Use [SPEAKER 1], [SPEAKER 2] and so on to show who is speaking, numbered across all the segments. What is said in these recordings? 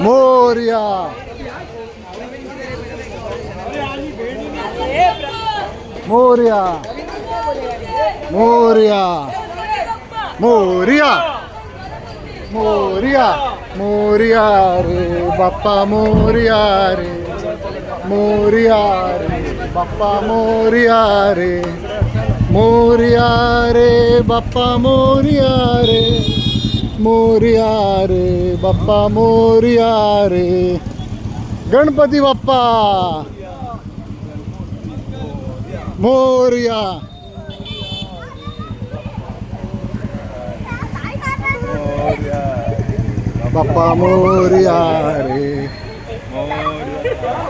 [SPEAKER 1] मोरया मोरया मोरया मोरया मोरया मोरया रे बाप्पा मोरया रे मोरया रे बाप्पा मोरया रे मोरया रे बाप्पा मोरया रे मोरया रे बाप्पा मोरया रे गणपती बाप्पा मोरया बाप्पा मोरया रे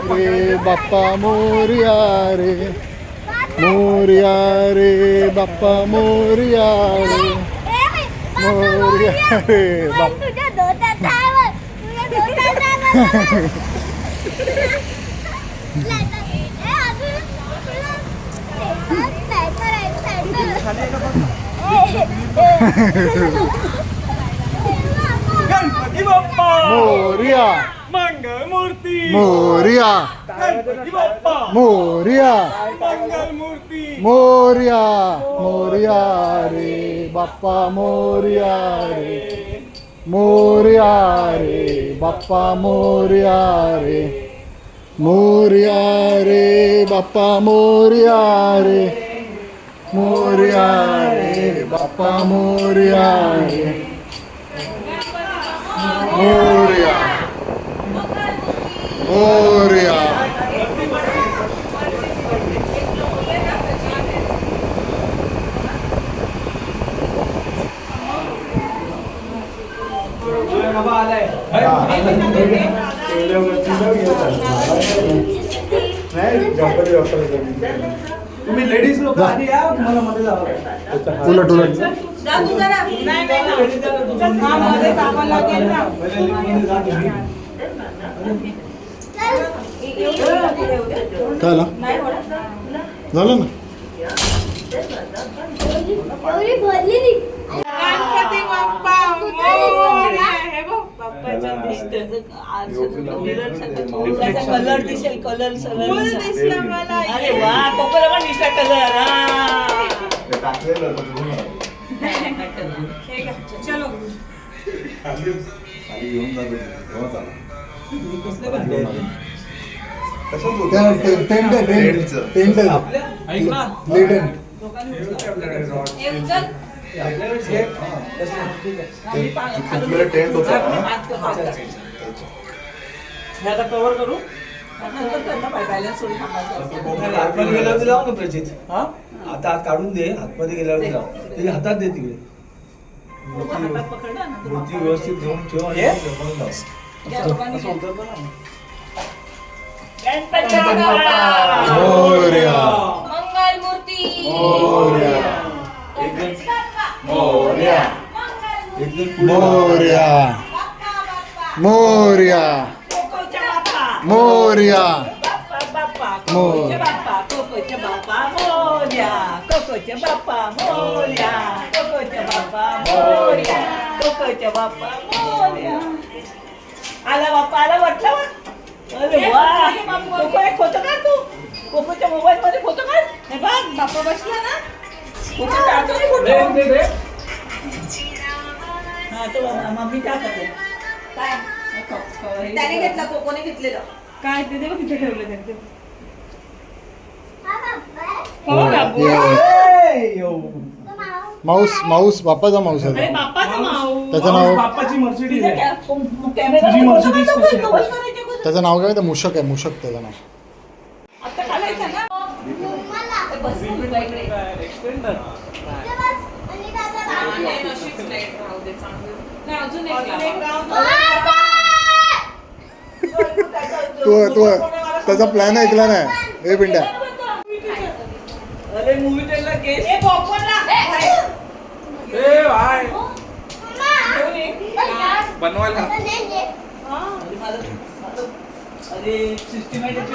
[SPEAKER 1] रे बाप्पा मोरया रे मोरया रे बाप्पा मोरया रे मोरया रे बाप्पा
[SPEAKER 2] गणपती बाप्पा
[SPEAKER 1] मोरया
[SPEAKER 2] मंगलमूर्ती
[SPEAKER 1] मोरया
[SPEAKER 2] गणपती बाप्पा
[SPEAKER 1] मोरया
[SPEAKER 2] मंगलमूर्ती
[SPEAKER 1] मोरया मोरया रे बाप्पा मोरया रे मोरया रे बाप्पा मोरया रे मोरया रे बाप्पा मोरया रे मोरया रे बाप्पा मोरया रे मोरया मोरया
[SPEAKER 2] तुम्ही लेडीज लोक आधी या तुम्हाला मध्ये जावं
[SPEAKER 1] उलट उलट झालं झालं ना
[SPEAKER 3] गणपती बाप्पा मोरया. हे बघ बाप्पाचं
[SPEAKER 4] कलर दिसेल कलर
[SPEAKER 3] फुल दिसलं मला.
[SPEAKER 4] अरे वा कोकला पण दिसला कलर
[SPEAKER 3] चलो
[SPEAKER 1] टेंट
[SPEAKER 2] आता कव्हर करू आतमध्ये गेल्यावर लाव ना प्रचित हा आता हात काढून दे हातमध्ये गेल्यावर लाव त्याच्या हातात दे तिकडे मूर्ती व्यवस्थित घेऊन ठेव आणि जपून लाव. असं उतरतं ना.
[SPEAKER 1] मोरया
[SPEAKER 3] मंगलमूर्ती
[SPEAKER 1] मोरया
[SPEAKER 2] एकदम पुढे लाव.
[SPEAKER 1] मोरया मोरया मोरया
[SPEAKER 4] कोकोच्या बाप्पा कोकोच्या बाप्पा मोरया कोकोच्या बाप्पा मोरया कोकोच्या बाप्पा मोरया कोकोच्या बाप्पा मोरया आला बाप्पा आला म्हटलं वा. अरे वा कोको एक फोटो काढ तू कोकोच्या मोबाईल मध्ये फोटो काढ हे बघ बाप्पा बसला ना फोटो काढतो फोटो हा तो मम्मी काय करते काय
[SPEAKER 3] त्याने घेतला कोकोने घेतलेलं
[SPEAKER 4] काय ते देव तिथे ठेवलं त्यांचे
[SPEAKER 1] माऊस माऊस बाप्पाचा माऊस
[SPEAKER 4] अरे
[SPEAKER 1] आहे
[SPEAKER 4] बाप्पाचा माऊ
[SPEAKER 1] त्याचं नाव
[SPEAKER 2] बाप्पाची मर्सिडीज आहे
[SPEAKER 4] कॅमेरा
[SPEAKER 2] तुझी Mercedes कशी आहे?
[SPEAKER 1] त्याचं नाव काय ते मूषक आहे मूषक त्याचं नाव
[SPEAKER 4] आता घालायचं ना
[SPEAKER 2] एक्सटेंडर
[SPEAKER 1] तू तू त्याचा प्लॅन ऐकला नाही हे पिंड्या
[SPEAKER 4] अरे मूवी टेलर केस ए पॉपकॉर्नला
[SPEAKER 2] ए भाई बनवायला
[SPEAKER 4] अरे सिस्टमॅटिक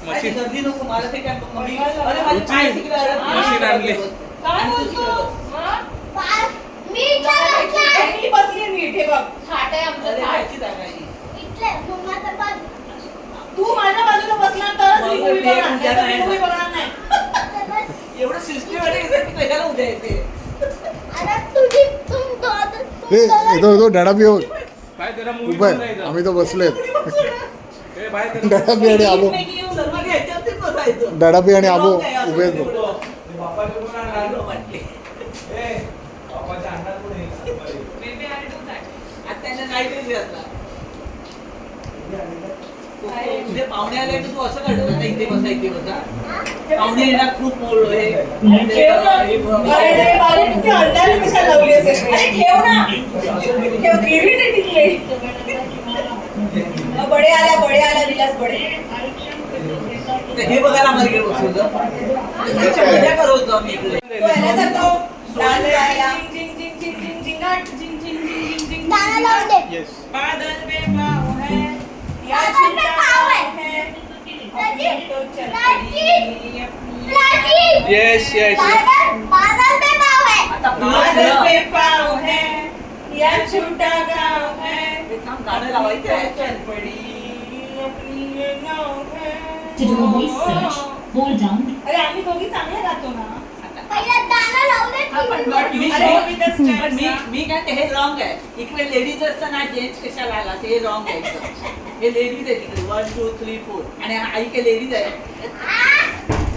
[SPEAKER 4] अरे गर्दी नको मला ते काय मम्मी अरे माझी पाय तिकडे
[SPEAKER 2] मशीन आणली.
[SPEAKER 4] काय बोलतो
[SPEAKER 3] मी
[SPEAKER 4] मी बसली नीट हे बघ
[SPEAKER 3] खाट आहे आमचं
[SPEAKER 4] अरे,
[SPEAKER 3] खाट.
[SPEAKER 4] खायची जागा आहे.
[SPEAKER 3] तू माझ्या बाजूला बसला तरच मी movie बघणार,
[SPEAKER 4] उद्या
[SPEAKER 3] नाहीतर मी
[SPEAKER 4] नाही
[SPEAKER 3] movie बघणार नाही.
[SPEAKER 4] एवढं सिस्टमॅटिक कशाला उद्या येते
[SPEAKER 1] तो डॅडा बी
[SPEAKER 5] काय त्याला movie
[SPEAKER 1] उभा
[SPEAKER 5] पण नाही
[SPEAKER 1] आहे
[SPEAKER 5] जात.
[SPEAKER 1] आम्ही तो बसलेत
[SPEAKER 5] ए, बाय त्याला-
[SPEAKER 1] डॅडा बी आणि आबो
[SPEAKER 4] Peacemaking येऊन सर्व घ्यायच्यावरतीच बसायचं.
[SPEAKER 1] डॅडा बी आणि आबो
[SPEAKER 4] काय असं
[SPEAKER 1] उभे आहेत बघ.
[SPEAKER 4] तेवढं.
[SPEAKER 2] बापाचे कोण आणणार?
[SPEAKER 4] राहिलो वाटले.
[SPEAKER 2] ए, बापाचे आणणार कोण आहे?
[SPEAKER 3] Maybe I'll do that.
[SPEAKER 4] आता त्यांना नाही देत आता. उद्या पाहुणे आले तर तू असं काढू नका इथे बसा इथे बसा पाहुणे येणार खूप मोड आहे
[SPEAKER 3] ठेव ना. अरे, किती अंधारे कशाला लावली असेल? अरे, ठेव ना. ठेव, irritating आहे. बडे आला विलास बडे.
[SPEAKER 4] तर हे बघायला आम्हाला गेलो बसवलं मजा करत होतो आम्ही इकडे
[SPEAKER 3] तो ह्याला जातो, dance करायला. झिंग, झिंग, झिंग, झिंग, झिंगाट. झिंग, झिंग, झिंग, झिंग, झिंग, झिंग.
[SPEAKER 5] Yes.
[SPEAKER 3] बादल में पाँव है, या
[SPEAKER 6] बादल में
[SPEAKER 3] छूटा
[SPEAKER 6] पाँव है.
[SPEAKER 3] है,
[SPEAKER 6] राजी,
[SPEAKER 3] अपनी तो चलती
[SPEAKER 6] राजी.
[SPEAKER 3] अपनी
[SPEAKER 5] Yes, yes.
[SPEAKER 6] बादल में पाव है.
[SPEAKER 4] आता
[SPEAKER 3] बादल
[SPEAKER 4] पुन्हा
[SPEAKER 3] पे पाँव है, या छोटा गाँव है,
[SPEAKER 4] गाणं लावायचं आहे
[SPEAKER 3] चल पड़ी अपनी ये नाव है.
[SPEAKER 7] To do a voice search, hold down.
[SPEAKER 3] अरे आम्ही दोघी चांगले गातो ना.
[SPEAKER 6] पहिलं गाणं लावू दे.
[SPEAKER 4] आपण but मी
[SPEAKER 3] अरे,
[SPEAKER 4] पण-
[SPEAKER 3] with the steps,
[SPEAKER 4] पण मी
[SPEAKER 3] हा.
[SPEAKER 4] मी काय ते हे रॉंग आहे इकडे लेडीज असताना जेंट्स कशाला आला हे रॉंग आहे एकदम. हे लेडीज आहे तिकडे 1 2 3 4 आणि आई काय लेडीज आहे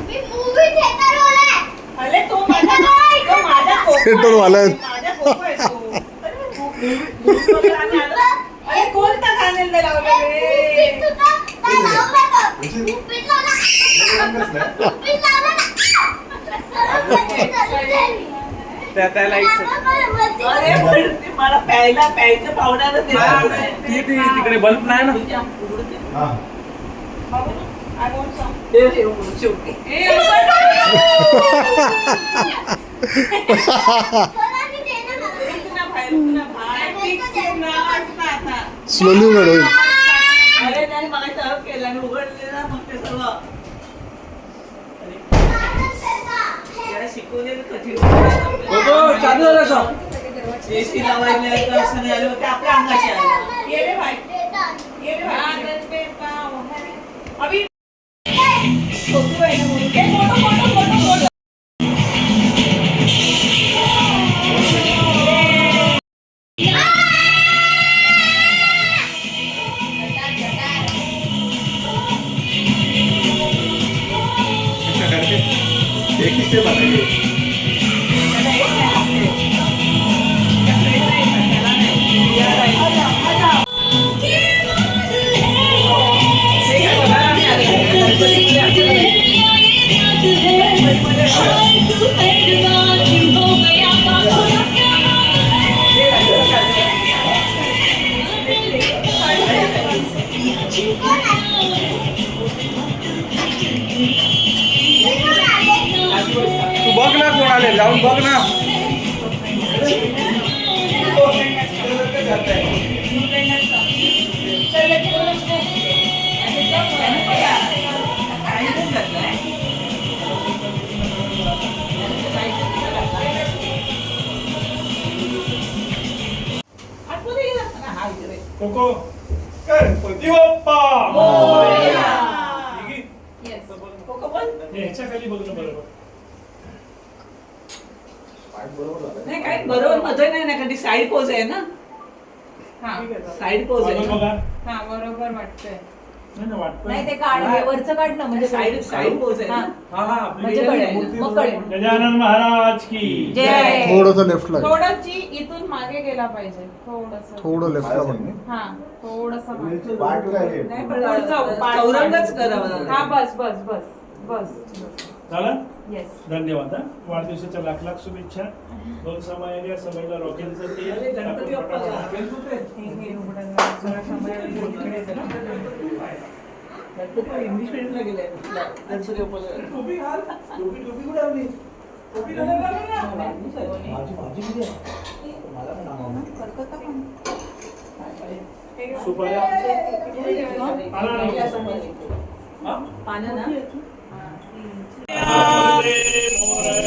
[SPEAKER 6] मी मूवी थिएटर वाला.
[SPEAKER 3] अरे तो माझा कोको
[SPEAKER 1] Theater वाला आहे.
[SPEAKER 3] माझा कोको आहे तो. अरे कोणता गाणं लावलेले?
[SPEAKER 5] त्याला एक
[SPEAKER 4] अरे पण ते मला प्यायचं पाहुण्याला देणार नाही.
[SPEAKER 5] तिकडे बल्ब नाही ना
[SPEAKER 4] तुझ्या उघडते.
[SPEAKER 3] I want some.
[SPEAKER 4] ते उघडून शेवटी
[SPEAKER 3] ए, असं
[SPEAKER 4] इतना बाहेर, इतना बाहेर.
[SPEAKER 3] Fix ना असं आता.
[SPEAKER 1] स्लोली उघड होईल
[SPEAKER 4] अरे त्याने मला सहज केलं आणि उघडले ना मग ते सर्व त्याला शिकवलेलं कठीण
[SPEAKER 5] चालू झालं का
[SPEAKER 4] एसी लावायला तर असं नाही आलं ते आपल्या अंगाशी आलं
[SPEAKER 3] ये रे भाई, ये रे भाई. बादल पे पाँव है. अभी छोटू आहे ना म्हणून. ए, फोटो.
[SPEAKER 5] एक किस्से बनाइए तू बघ ना कोण आले जाऊन बघ ना कोको गणपती बाप्पा ह्याच्या खाली बघ ना बरोबर
[SPEAKER 4] नाही काय बरोबर मध्ये नाही ना कधी साईड पोज आहे ना
[SPEAKER 3] हा,
[SPEAKER 4] साईड पोज आहे
[SPEAKER 5] बघा
[SPEAKER 3] हा, बरोबर वाटतंय.
[SPEAKER 7] नाही ते काढ वरचं काढ ना म्हणजे
[SPEAKER 4] साईड पोज आहे ना
[SPEAKER 5] हा हा
[SPEAKER 7] म्हणजे कळेल मग कळेल
[SPEAKER 5] गजानन महाराज की
[SPEAKER 7] जय.
[SPEAKER 1] थोडंसं लेफ्टला
[SPEAKER 3] थोडंची इथून मागे गेला पाहिजे थोडस.
[SPEAKER 1] थोडं लेफ्टला पण
[SPEAKER 3] हा, थोडस मागे.
[SPEAKER 4] नाही पण
[SPEAKER 3] पुढचं पाठ.
[SPEAKER 4] चौरंगच करावं
[SPEAKER 3] हा, बस.
[SPEAKER 5] झालं
[SPEAKER 3] येस.
[SPEAKER 5] धन्यवाद हा. वाढदिवसाच्या लाख लाख शुभेच्छा दोन समायला सभेला रॉकेलचं
[SPEAKER 4] अरे, गणपती बाप्पाला. इंग्लिश मीडियमला गेले गणपती बाप्पाला.
[SPEAKER 2] टोपी घाल टोपी कुठे आली टोपी घाल माझी किती आहे मला पण नाव
[SPEAKER 5] सुपाऱ्या आला नाही. हा?
[SPEAKER 4] पानं ना
[SPEAKER 5] मोरया,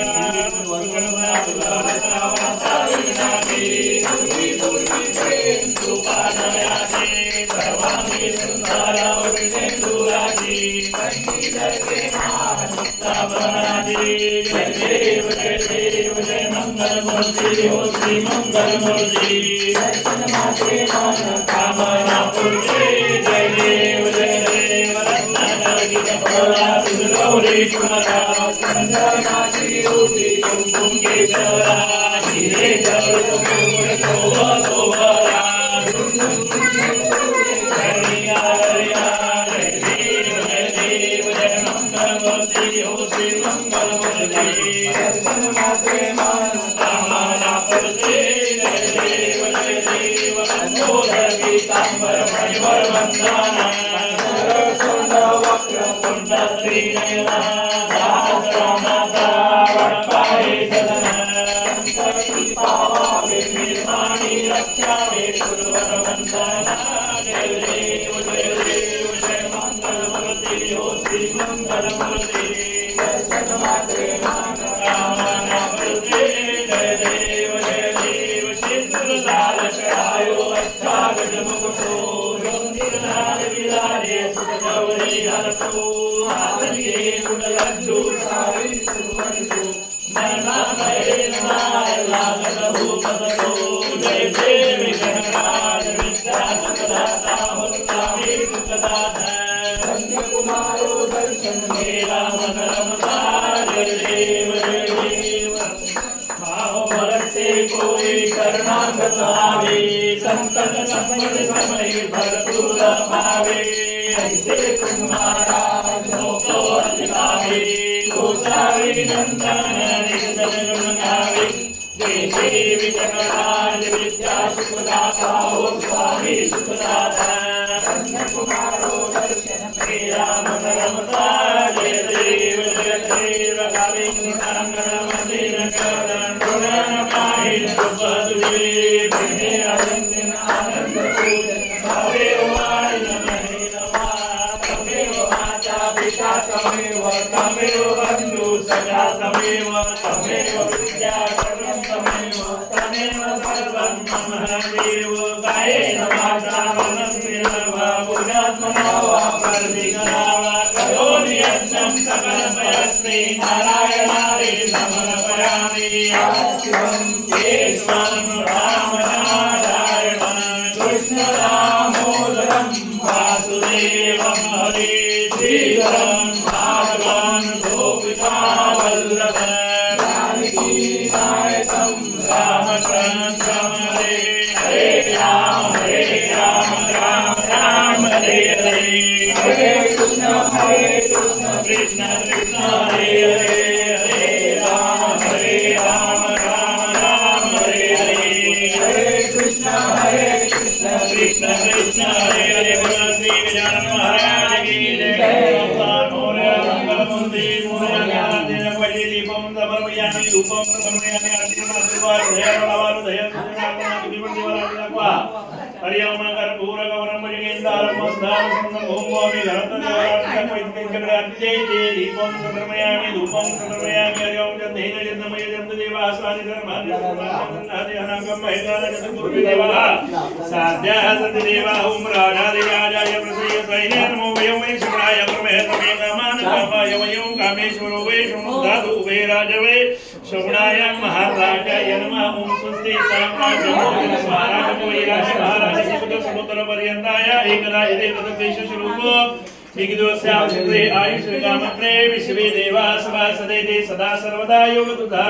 [SPEAKER 5] सदा सर्वदा योग तुझा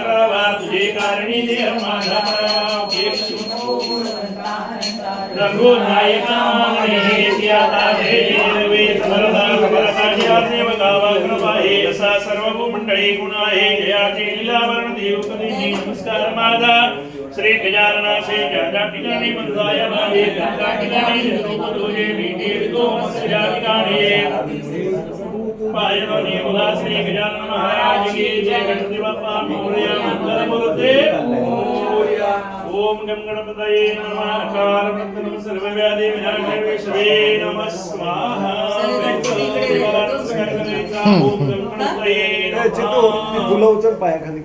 [SPEAKER 5] तुझे कारणी रघुनायका असा सर्व मंडळी गुण आहे जयाचे लीलावरण देव कधी नमस्कार माझा श्री गजाननाचे ज्या ठिकाणी बंधाय माझे त्या ठिकाणी तुझे मी तो मस्या ठिकाणी पायरोनी बोला श्री गजानन महाराज की जय गणपती बाप्पा मोरया मंगल मूर्ते मोरया ओम गम गणपतये नमः अकार नमः सर्व व्याधी विनाशाय विष्णवे नमः स्वाहा ओम गम गणपतये नमः
[SPEAKER 1] फुलं उचल पायाखाली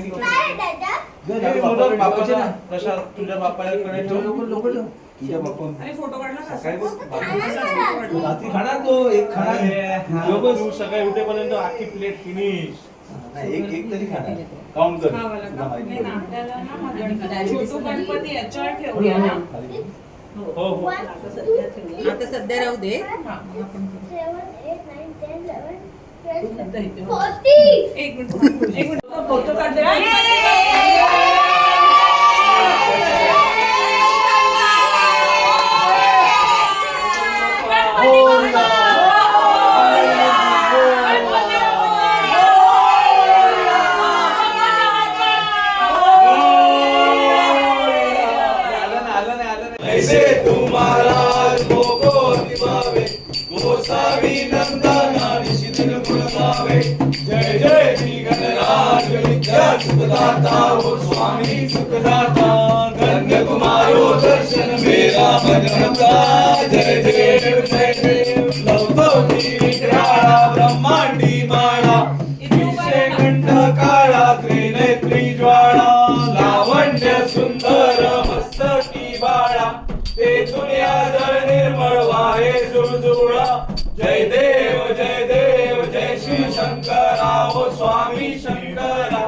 [SPEAKER 6] काय त्याच्यात?
[SPEAKER 2] दे ना, मोदक बापाचे ना. प्रसाद तुझ्या बापाकडे ठेव. लवकर ठेव. तुझ्या बापा
[SPEAKER 3] आणि फोटो काढला का?
[SPEAKER 2] सकाळी बघ,
[SPEAKER 6] खाणार.
[SPEAKER 2] रात्री खाणार तो एक खाणार
[SPEAKER 5] तू सकाळी उठेपर्यंत आखी प्लेट फिनिश.
[SPEAKER 2] नाही, एक तरी खाणार काउंट कर
[SPEAKER 3] खावं लागतं.
[SPEAKER 2] तुला माहिती
[SPEAKER 3] नाही ना,
[SPEAKER 2] आहे.
[SPEAKER 3] आपल्याला ना हा छोटू गणपती याच्यावर ठेवूया ना.
[SPEAKER 5] हो हो.
[SPEAKER 4] आता सध्या राहू दे.
[SPEAKER 6] 7, 8, 9, 10, 11, 12,
[SPEAKER 4] नंतर इथे.
[SPEAKER 6] 40.
[SPEAKER 3] एक मिनिट
[SPEAKER 4] फोटो काढले.
[SPEAKER 2] ऐसे तुम्हारा गोगो दिवावे गोसावी नंदना निशिदिन गुण गावे जय जय श्री गणराज विद्या सुखदाता ओ स्वामी सुखदाता धन्य तुम्हारो दर्शन मेरा भजनता जय देव जय देव लवतो विग्रहा ब्रह्मांडी माळा विषय कंठ काळा त्रिनेत्री ज्वाळा लावण्य सुंदर मस्तकी बाळा ते दुनिया जळ निर्मळ वाहे जुळजुळा जय देव जय श्री शंकरा ओ स्वामी शंकरा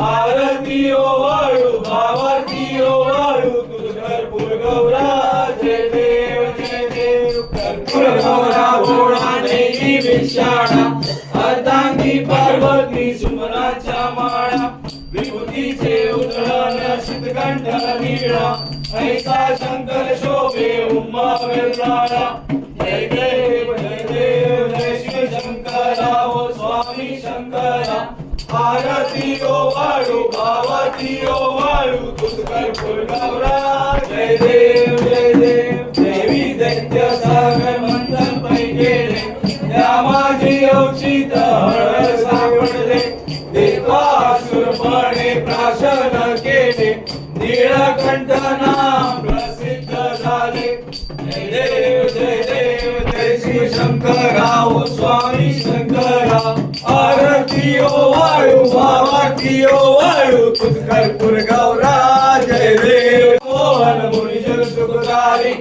[SPEAKER 2] आरती ओ वाळू भावाती ओ वाळू तुझ कर्पूर गौरा जय देव कर्पूर गौरा भोळा देवी विशाळा अर्धांगी पार्वती सुमनाच्या माळा विभूतीचे उधळण शीतकंठ नीळा ऐसा शंकर शोभे उम्मा वेल्लाळा जय देव जय श्री शंकरा ओ स्वामी शंकरा आरती ओ वाळू भावती ओ वाळू तुझ कर्पूर गौरा जय देव देवी दैत्य सागर मंथन पै गेले त्या माझी औचित हळ सापडले देवासुरपणे प्राशन केले नीळकंठ नाम प्रसिद्ध झाले जय देव जय श्री शंकरा ओ स्वामी शंकरा आरती ओ वाळू भावाती ओ वाळू तुझ कर्पूर गौरा जय देव मोहन मुनिजन सुखकारी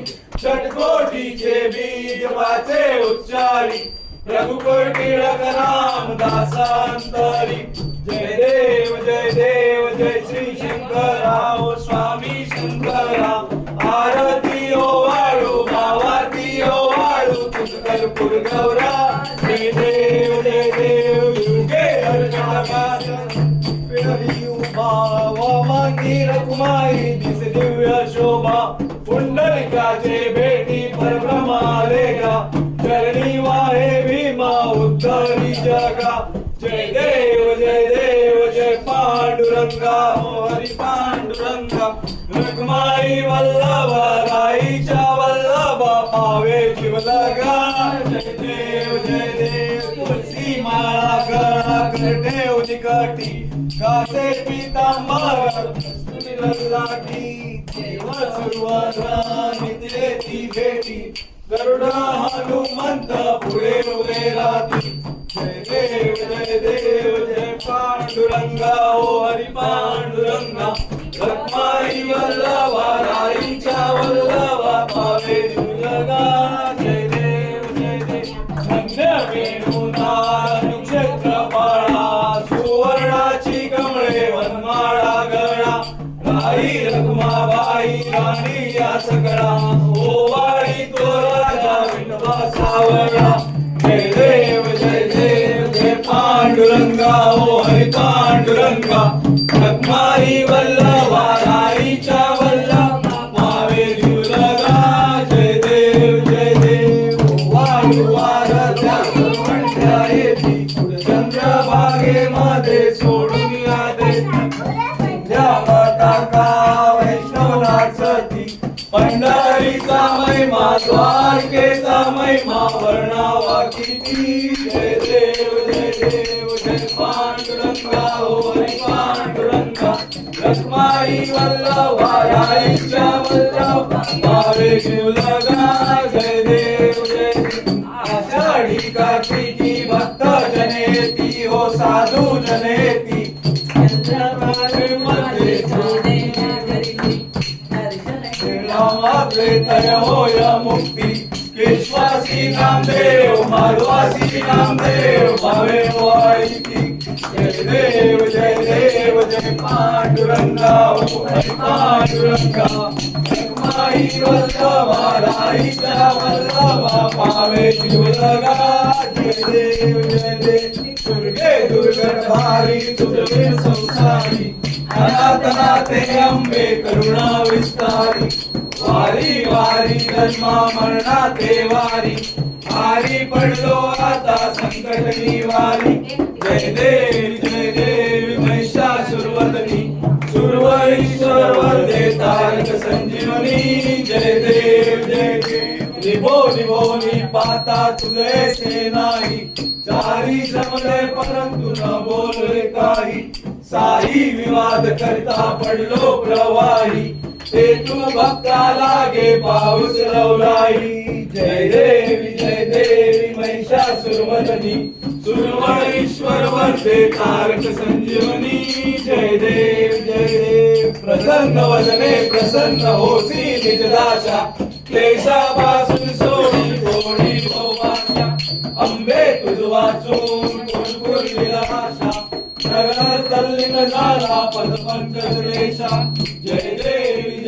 [SPEAKER 2] षटकोटीचे बीज वाचे उच्चारी रघुकुळ टिळक राम दासांतरी जय देव जय श्री शंकरा ओ स्वामी शंकरा आरती ओ वाळू भावाती ओ वाळू तुझ कर्पूर गौरा जय देव युगे अर्चना उभा वामांगी रकुमारी दिस दिव्य शोभा पुंडलिकाचे भेटी परभ्रमालेगा चरणी वाहे भीमा उत्तरी जगा जय देव जय पांडुरंगा ओ हरी पांडुरंगा रखमाई वल्लभा राईच्या वल्लभा पावे जीव लगा जय देव तुलसी माळा गळा करते उदिकटी कासे पीतांबर लाठी देव सुरवरा नित्य भेटी गरुड हनुमंत पुढे उभे राहती जय देव जय पांडुरंगा ओ हरी पांडुरंगा रखमाई वल्लभा राईच्या वल्लभा पावे जुलगा जय देव धन्य वेणुना नक्षत्र बाळा सुवर्णाची कमळे वनमाळा गळा राई रखमाबाई राणी या सगळा ओ वाडी तो राजा विठवा सावळा जय देव जय पांडुरंगा ओ हरी पांडुरंगा रखमाई वल्लभा राईच्या वल्लभा पावे जुलगा जय देव वाळू वारत्या म्हणत्या येती चंद्रभागेमध्ये सोडून यादे टाका वैष्णवनाथ सती पंढरीचा महिमा द्वारकेचा महिमा वर्णावा किती जय देव जय पांडुरंगा ओ हरी पांडुरंगा रखमाई वल्लभा राईच्या वल्लभा पावे शिवलगा जय देव आषाढी कार्तिकी भक्त जनेती हो साधू जनेती तय होय मुक्ती केशवासी नामदेव माधवासी नामदेव भावे वाईती जय देव जय पांडुरंगा हरी पांडुरंगा माई वल्लभा राईचा वल्लभा पावे शिवलगा जय देव दुर्गे दुर्गर्भारी दुर्गे संसारी अनाथनाथे अंबे करुणा विस्तारी वारी वारी जन्मा मरणाते वारी आरी पडलो आता संकट निवारी जय देवी महिषासुरवदनी सुरवरीश्वर वरदे तारक संजीवनी जय देव निभो निभो पाता तुझे से नाही चारी जमले परंतु न बोलले काही साई विवाद करता पडलो प्रवाही ते तू भक्ता लागे पाऊस लवलाई जय देवी महिषासुरवदनी सुरवरीश्वर वरदे तारक संजीवनी जय देव प्रसन्न वदने प्रसन्न होसी निजदाशा क्लेशापासून सोडी थोडी भोवाच्या अंबे तुझ वाचून कुरकुर विलासा नगर तल्लीन झाला पदपंकजलेशा जय देवी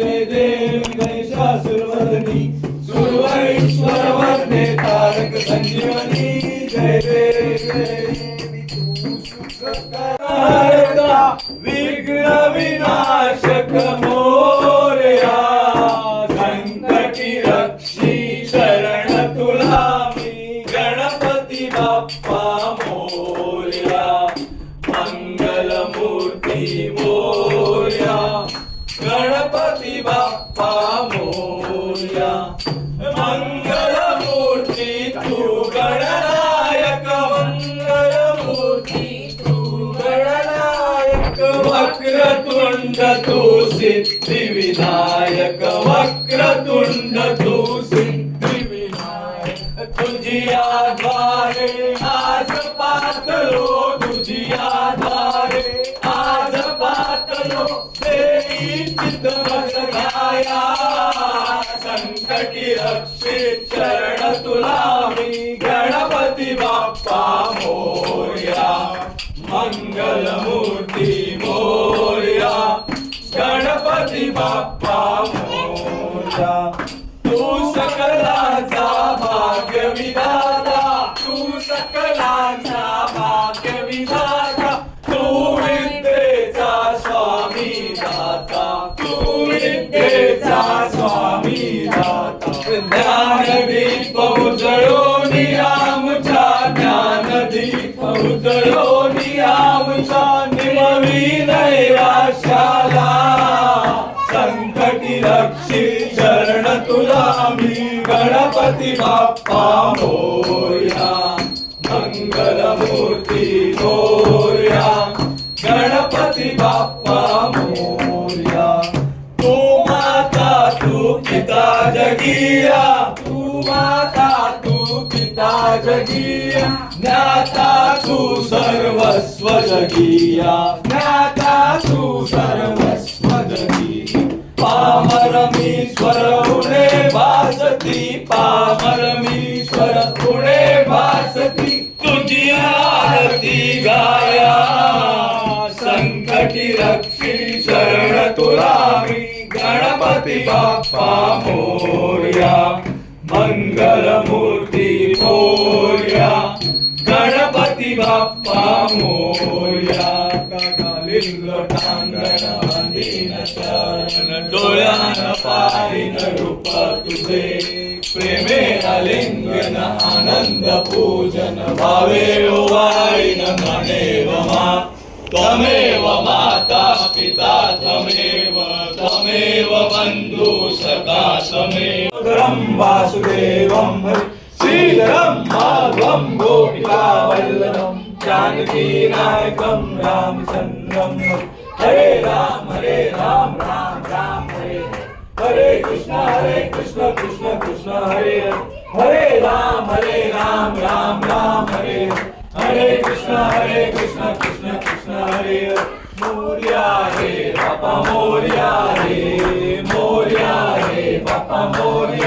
[SPEAKER 2] महिषासुरवदनी सुरवरीश्वर वरदे तारक संजीवनी जय देवी विघ्न विनाशक मोरया संकटी रक्षी शरण तुला मी गणपती बाप्पा मोरया मंगल मूर्ती मोरया गणपती बाप्पा मोरया मंगल मूर्ती तू गणनायक मंगल मूर्ती तू गणनायक वक्रतुंड तू सिद्धी विनायक वक्रतुंड तू सिद्धी विनायक तुझिया द्वारे आज पातलो तुझिया द्वारे आज पातलो देई चित्त गाया संकटी रक्षित शरण तुला मी गणपती बाप्पा मोरया मंगल मूर्ती मोरया गणपती बाप्पा मोरया तू सकलाचा भाग्य विधाता तू सकलाचा भाग्य विधाता तू विद्येचा स्वामी दाता तू विद्येचा स्वामी दाता ज्ञानदीप उजळोनी आमच्या ज्ञानदीप उजळोनी आमच्या निमवी नैराश्याला संकटी रक्षी शरण तुला मी गणपती बाप्पा मोरया मंगल मूर्ती मोरया गणपती बाप्पा मोरया तू माता तू पिता जगिया तू माता तू पिता जगिया ज्ञाता तू सर्वस्व जगिया ज्ञाता तू सर्वस्व जगिया पामरमीश्वर उणे वासती पामरमीश्वर उणे वासती तुझी आरती गाया संकटी रक्षी शरण तुला मी गणपती बाप्पा मोरया मंगल मूर्ती मोरया गणपती बाप्पा मोरया लिंग टांगण बांधीन चरण डोळ्यान पाहिन रूप तुझे प्रेमे आलिंगन आनंद पूजन भावे ओवाळीन मनेव मा त्वमेव माता पिता त्वमेव बंधु सखा त्वमेव वासुदेवं श्रीधरं माधवं गोपिकावल्लभं जानकी नायकं रामचन्द्रं हरे राम राम राम हरे कृष्ण कृष्ण कृष्ण हरे हरे राम राम राम हरे कृष्ण कृष्ण कृष्ण हरे मोरया रे बापा मोरया रे बापा मोरया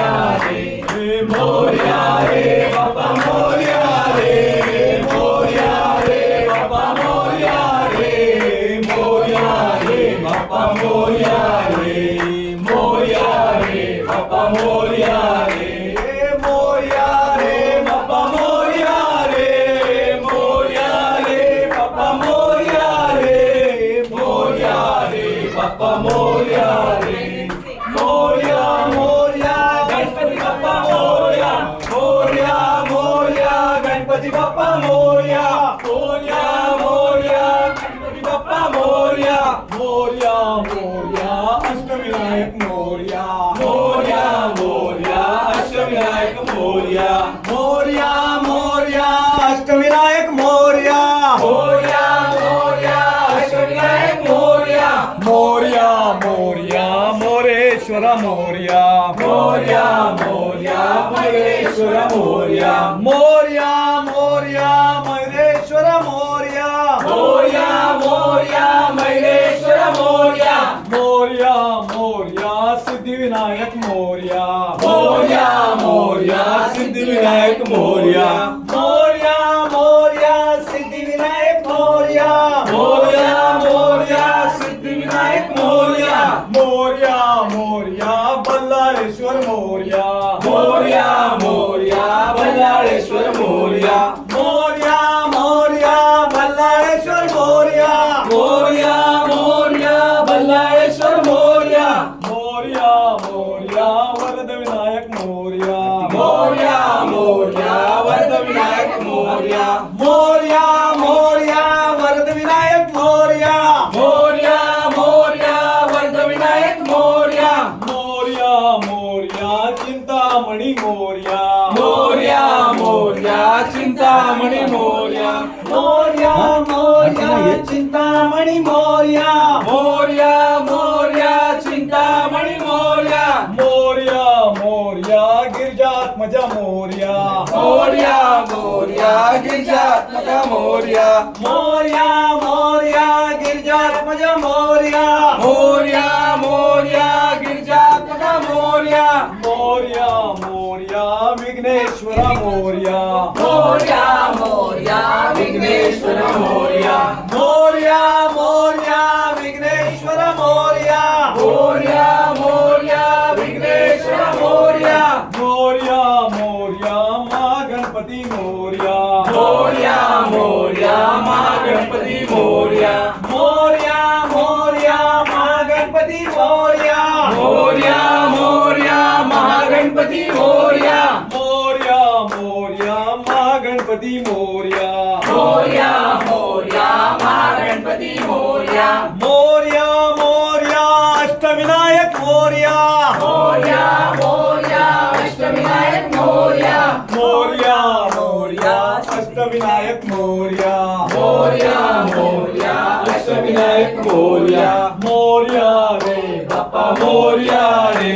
[SPEAKER 2] गणपती बाप्पा मोरया मोरया मोरया गणपती बाप्पा मोरया मोरया मोरया अष्टविनायक मोरया मोरया मोरया अष्टविनायक मोरया मोरया मोरया अष्टविनायक मोरया मोरया मोरया अष्टविनायक मोरया मोरया मोरया मोरेश्वर मोरया मोरया मोरया महेश्वर मोरया मोरया मोरया महेश्वर मोरया मोरया मोरया महेश्वर मोरया मोरया मोरया सिद्धिविनायक मोरया मोरया मोरया सिद्धिविनायक मोरया मोरया मोरया सिद्धिविनायक मोरया मोरया मोरया सिद्धिविनायक मोरया मोरया मोरया बल्लाळेश्वर मोरया मोरया मोरया बल्लाळेश्वर मोरया मोरया मोरया बल्लाळेश्वर मोरया मोरया मोरया बल्लाळेश्वर मोरया मोरया मोरया वरदविनायक मोरया मोरया मोरया वरदविनायक मोरया मोरया मोरया वरदविनायक मोरया मोरया मोरया वरदविनायक मोरया मोरया मोरया चिंतामणी मोरया मोरया मोरया चिंतामणी मोरया मोरया मोरया चिंतामणी मोरया मोरया मोरया चिंतामणी मोरया मोरया मोरया गिरिजात्मज मोरया मोरया मोरया गिरिजात्मज मोरया मोरया मोरया गिरिजात्मज मोरया मोरया मोरया गिरिजात्मज मोरया मोरया मोरया विघ्नेश्वर मोरया मोरया मोरया विघ्नेश्वर मोरया मोरया मोरया विघ्नेश्वर मोरया मोरया मोरया विघ्नेश्वर मोरया मोरया मोरया महागणपती मोरया मोरया मोरया महागणपती मोरया मोरया मोरया महागणपती मोरया मोरया मोरया महागणपती मोरया मोरया मोरया महागणपती मोरया मोरया मोरया महागणपती मोरया मोरया मोरया अष्टविनायक मोरया मोरया मोरया अष्टविनायक मोरया मोरया मोरया अष्टविनायक मोरया मोरया मोरया अष्टविनायक मोरया मोरया रे बाप्पा मोरया रे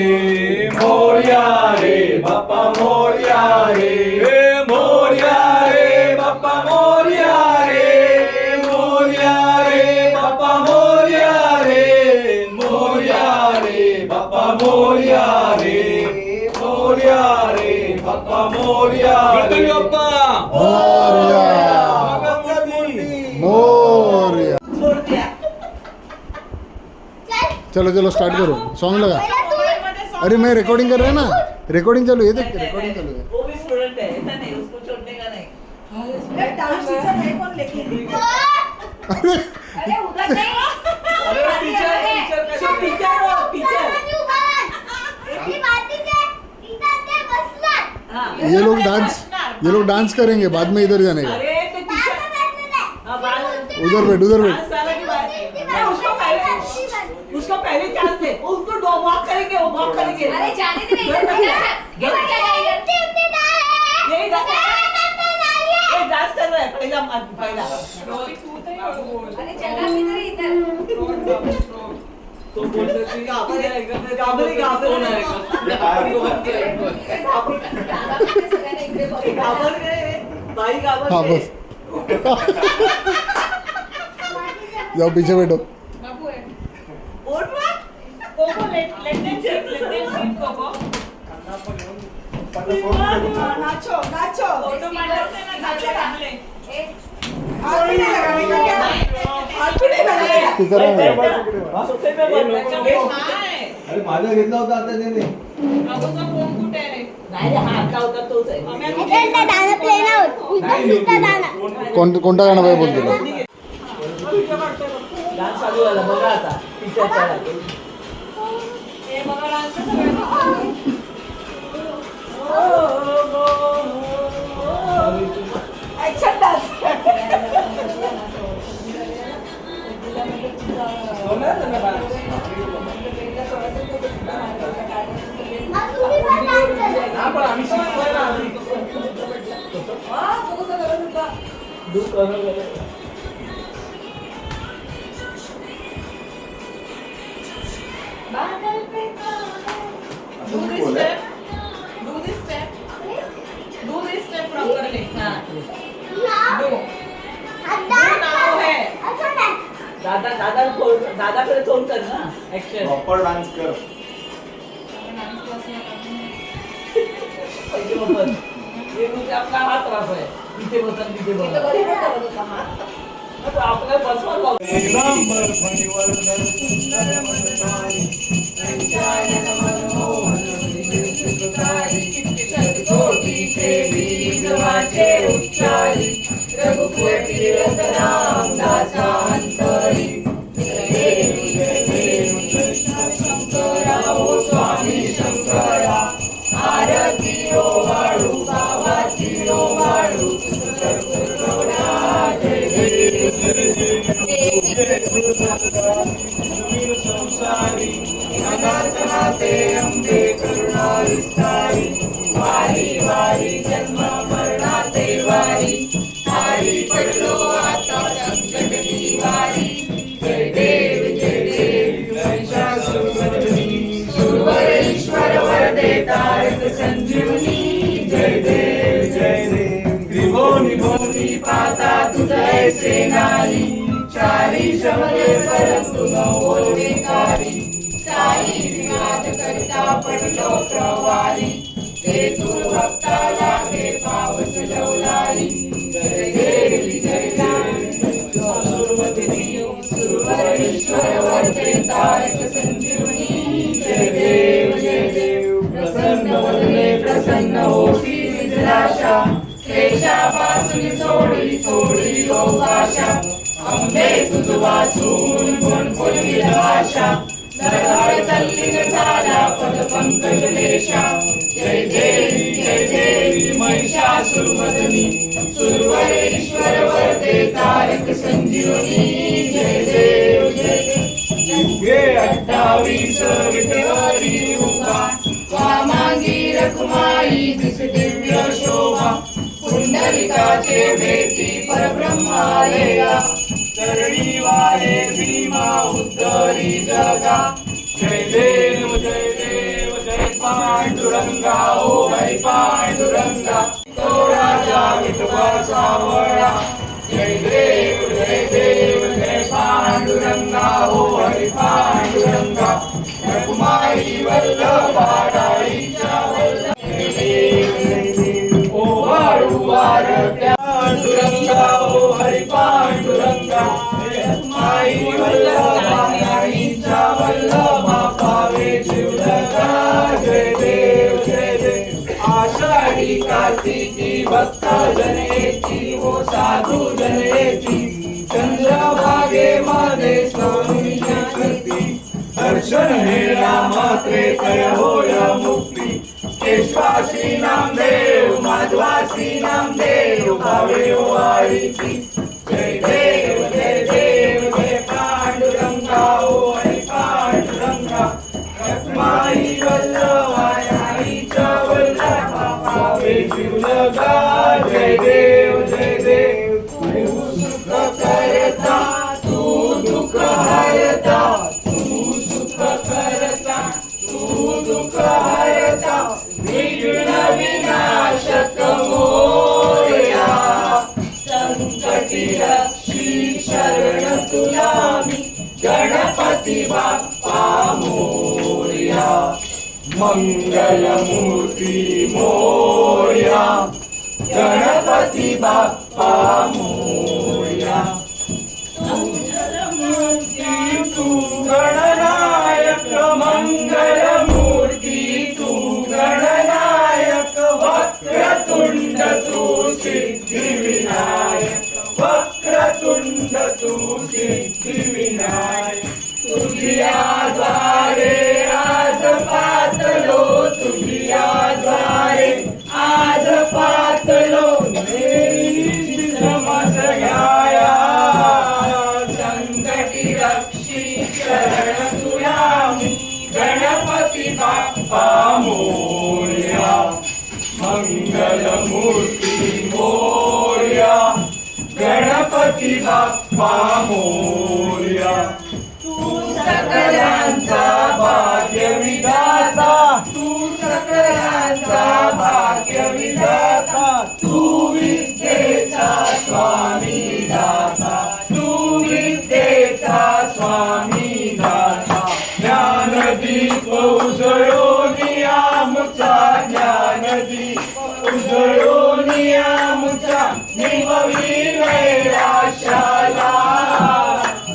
[SPEAKER 2] मोरया रे बाप्पा मोरया रे मोरया रे बाप्पा मोरया रे मोरया रे बाप्पा मोरया रे मोरया रे बाप्पा मोरया रे मोरया रे बाप्पा मोरया रे बाप्पा
[SPEAKER 1] मोरया मोरया चलो चलो स्टार्ट करो सॉन्ग लगा अरे मैं रिकॉर्डिंग कर रहा है ना रिकॉर्डिंग चालू है देख रिकॉर्डिंग चालू है
[SPEAKER 4] वो भी स्टूडेंट है ऐसा नहीं उसको छोड़ने का नहीं
[SPEAKER 3] डांस टीचर है कौन लेकिन
[SPEAKER 1] अरे
[SPEAKER 3] अरे उधर नहीं
[SPEAKER 4] अरे टीचर टीचर हो टीचर हाँ
[SPEAKER 1] ये लोग डांस करेंगे बाद में इधर जाने का
[SPEAKER 4] अरे तो टीचर हाँ बाल
[SPEAKER 1] उधर बैठ
[SPEAKER 4] 5 साल की बात है उसको पहले चांस दे उसको दो वॉक करेंगे वो वॉक करेंगे
[SPEAKER 3] अरे जाने दे इधर
[SPEAKER 4] नहीं ये डांस कर रहा है पहला
[SPEAKER 3] अरे जगह किधर है इधर
[SPEAKER 4] तो बोल सकती है गाबरी भाई गाबर
[SPEAKER 1] हाँ बस जाओ पीछे बैठो
[SPEAKER 4] वोट मत कोको लेट देम सीट कोको
[SPEAKER 3] नाचो नाचो
[SPEAKER 4] फोटो मारते ना नाचो चांगले
[SPEAKER 3] हाथ भी नहीं लगाने का क्या हाथ भी नहीं लगाने का
[SPEAKER 1] स्पीकर आहे
[SPEAKER 4] सोफे पे बोल
[SPEAKER 2] अरे माझा घेतला होता आता त्याने
[SPEAKER 4] बाबूचा फोन कुठे आहे नाही रे हा आपला होता तोच आहे
[SPEAKER 1] कोणता गाणं पाहिजे बोल तुला
[SPEAKER 4] डान्स चालू झाला बघा आता टीचरच्या जागी
[SPEAKER 3] हे बघा डान्स सगळं
[SPEAKER 6] बादल पे
[SPEAKER 3] Do this step. Do this step. Do this step properly. हाँ. Do. Do now है.
[SPEAKER 4] दादाकडे तोंड कर ना ऍक्शन
[SPEAKER 2] प्रॉपर डान्स कर.
[SPEAKER 4] आपला हात राहतोय इथे बसन तिथे बसन आपल्याला बसवायला लावतो.
[SPEAKER 2] दिगंबर फणीवर्धन सुंदर मननारी, संचालन मनमोहन सुखकारी, शतकोटी सेवी जवाचे उच्चारी, रघुकुल तीरथ राम दासा अंतरी. जय देव जय देव कृष्ण शंकरा ओ स्वामी शंकरा, आरती ओ वाळू भावाची ओ वाळू, सुंदर पुरवडा. जय देव वीर संसारी, अनाथनाथे अंबे करुणा विस्तारी, वारी वारी जन्म मरणाते वारी, वारी पडलो आता संकट निवारी. जय देव महिषासुरमर्दिनी, सुरवरेश्वर वरदे तारक संजीवनी. जय देव त्रिभुवनी भुवनी पाता तुझे सेनानी, चारी शब्दे परंतु न बोलवेकारी, साई विवाद करता पडलो प्रवारी, ते तुर भक्ता लागे पावस लवलारी. जय देवी सुरमदिनी, सुरवरेश्वर वरदे तारक संजीवनी. जय देव प्रसन्न वदने प्रसन्न होती निराशा, क्लेशापासून सोडली लोकाशा, अंबे तुझ वाचून कोण बोलविल भाषा, धडधड तल्लीन झाला पद पंकज लेशा. जय देवी महिषासुरमर्दिनी, सुरवरेश्वर वरदे तारक संजीवनी. जय देव युगे 28 विठ्ठली उभा, वामांगी रखुमाई दिस दिव्य शोभा, पुंडलिकाचे भेटी परब्रह्मालया, चरणी वारे भीमा उद्धरी जगा. जय देव जय पांडुरंगा ओ हरी पांडुरंगा, तो राजा विठवा सावळा. जय देव जय पांडुरंगा ओ हरी पांडुरंगा, रखुमाई वल्लभाईच्या वल्लभ. ओ वाळू वारत्या पांडुरंगा ओ हरी पांडुरंगा, रखुमाई वल्लभाईच्या वल्लभा पावे जीवलगा. जय देव आषाढी कार्तिकी भक्त जनेची ओ साधू जनेची, चंद्रभागे मध्ये स्वामीच्या कृती, दर्शन हेला मात्रे तय होय मुक्ती. केशवासी नामदेव माधवासी नामदेव भावे वारीची. जय देव जय पांडुरंगा ओ हरी पांडुरंगा, रखुमाई वल्लभाईच्या वल्लभा पावे जीवलगा. जय देव तू सुख करता तू दुःख हरता, तू सुख करता तू दुःख हरता, विघ्न विनाशक मोरया. संकटी रक्षी शरण तुला मी, गणपती बाप्पा मोरया. मंगलमूर्ती मोरया, गणपती बाप्पा मोरया. मंगलमूर्ती तू गणनायक, मंगलमूर्ती तू गणनायक, वक्रतुंड तू सिद्धिविनायक, वक्रतुंड तू सिद्धिविनायक. तुझ्या द्वारे आज पातलो, तुझ्या द्वारे आज पातलो, नमस घ्याया. संकटी रक्षी शरण तुला मी, गणपती बाप्पा मोरया. मंगलमूर्ती मोरया, गणपती बाप्पा मोरया. तू सकलांचा भाग्य विधाता, तू सकलांचा भाग्य विधाता, तू विद्येचा स्वामी दाता, तू विद्येचा स्वामी दाता. ज्ञानदीप उजळोनी आमचा, ज्ञानदीप उजळोनी आमचा, निमवी नैराश्याला.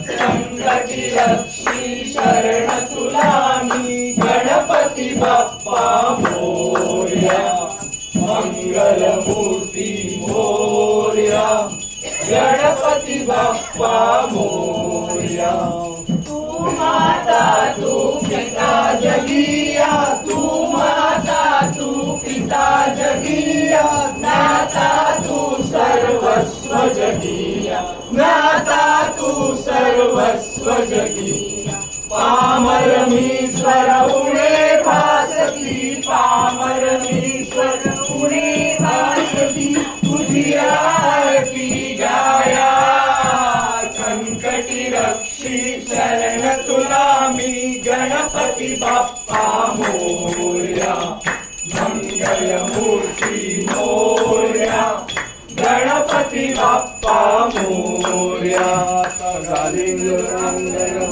[SPEAKER 2] संकटी रक्षी शरण तुला मी, गणपती बाप्पा मोरया. मंगलमूर्ती मोरया, गणपती बाप्पा मोरया. तू माता तू पिता जगिया, तू माता तू पिता जगिया, ज्ञाता तू सर्वस्व जगिया, ज्ञाता तू सर्वस्व जगिया. पामरमीश्वर उणे भासती, पामरमीश्वर उणे भासती, तुझी आरती गाया. संकटी रक्षी शरण तुला मी, गणपती बाप्पा मोरया. मंगलमूर्ती मोरया, गणपती बाप्पा मोरया.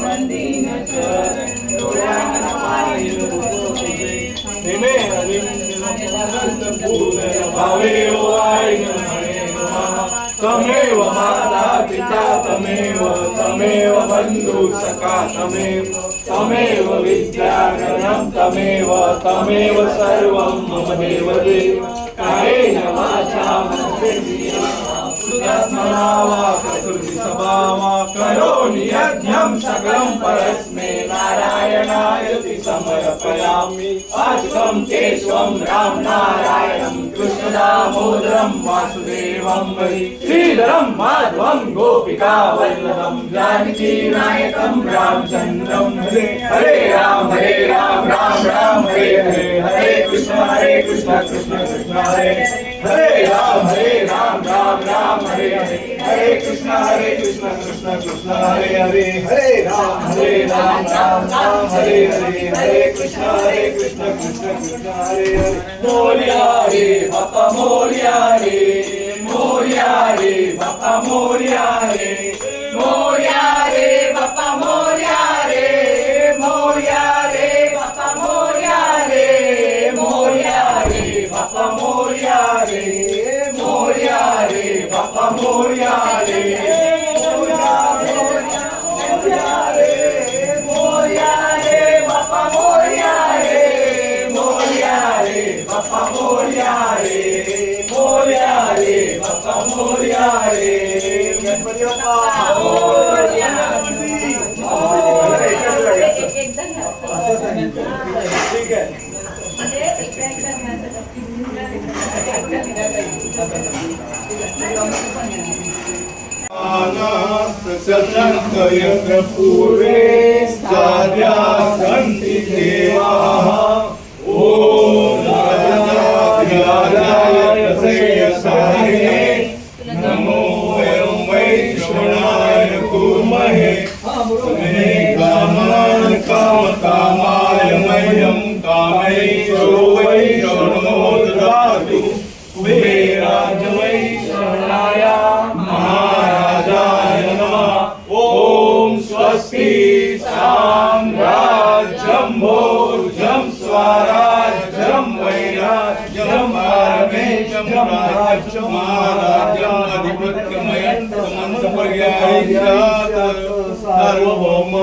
[SPEAKER 2] मंदिर भावे तमेव माता पिता, तमेव तमेव बंधु सखा, तमेव विद्यागणं, तमेव तमेव सर्वं मम देव देव. कायेन वाचा मनसेन्द्रिया सुदस्मना वा प्रकृति स्वभावा, करोमि यज्ञं सकलं परस्मै नारायणायति समर्पयामि. अच्युतं केशवं राम नारायणं कृष्ण दामोदरं वासुदेवं वै, श्रीधरं माधवं गोपिका वल्लभं, जानकी नायकं रामचन्द्रं हरे. हरे राम राम राम हरे हरे, हरे कृष्ण कृष्ण कृष्ण हरे हरे. हरे राम राम हरे हरे, हरे कृष्ण कृष्ण कृष्ण हरे हरे. हरे राम राम हरे हरे, हरे कृष्ण कृष्ण कृष्ण हरे हरे. मोरया रे बाप्पा मोरया रे, मोरया रे बाप्पा मोरया रे, मोरया रे बाप्पा मोरया रे, मोरया रे बाप्पा मोरया रे, मोरया रे बाप्पा मोरया रे, मोरया रे बाप्पा मोरया रे. मोरया रे मोरया रे बाप्पा मोरया रे, मोरया रे बाप्पा मोरया रे, मोरया रे बाप्पा मोरया रे. गणपती बाप्पा मोरया. ठीक आहे. सत्संगयज्ञ पूर्वे साध्या सन्ति देवाः. ओम राजाधिराजाय श्रेयसाय नमो वैष्णवाय कुर्महे. मे कामान् कामकामाय मह्यं कामैषो वैष्णवो ददातु. कुबेराज वैष्णवाय महाराजाय नमः. ओम स्वस्ति साम्राज्यं भोज्यं स्वराज्यं वैराज्यं परमेशं राज्यं महाराज्यं अधिपत्यमयं समंसपर्यायिष्यात्. सार्वभौम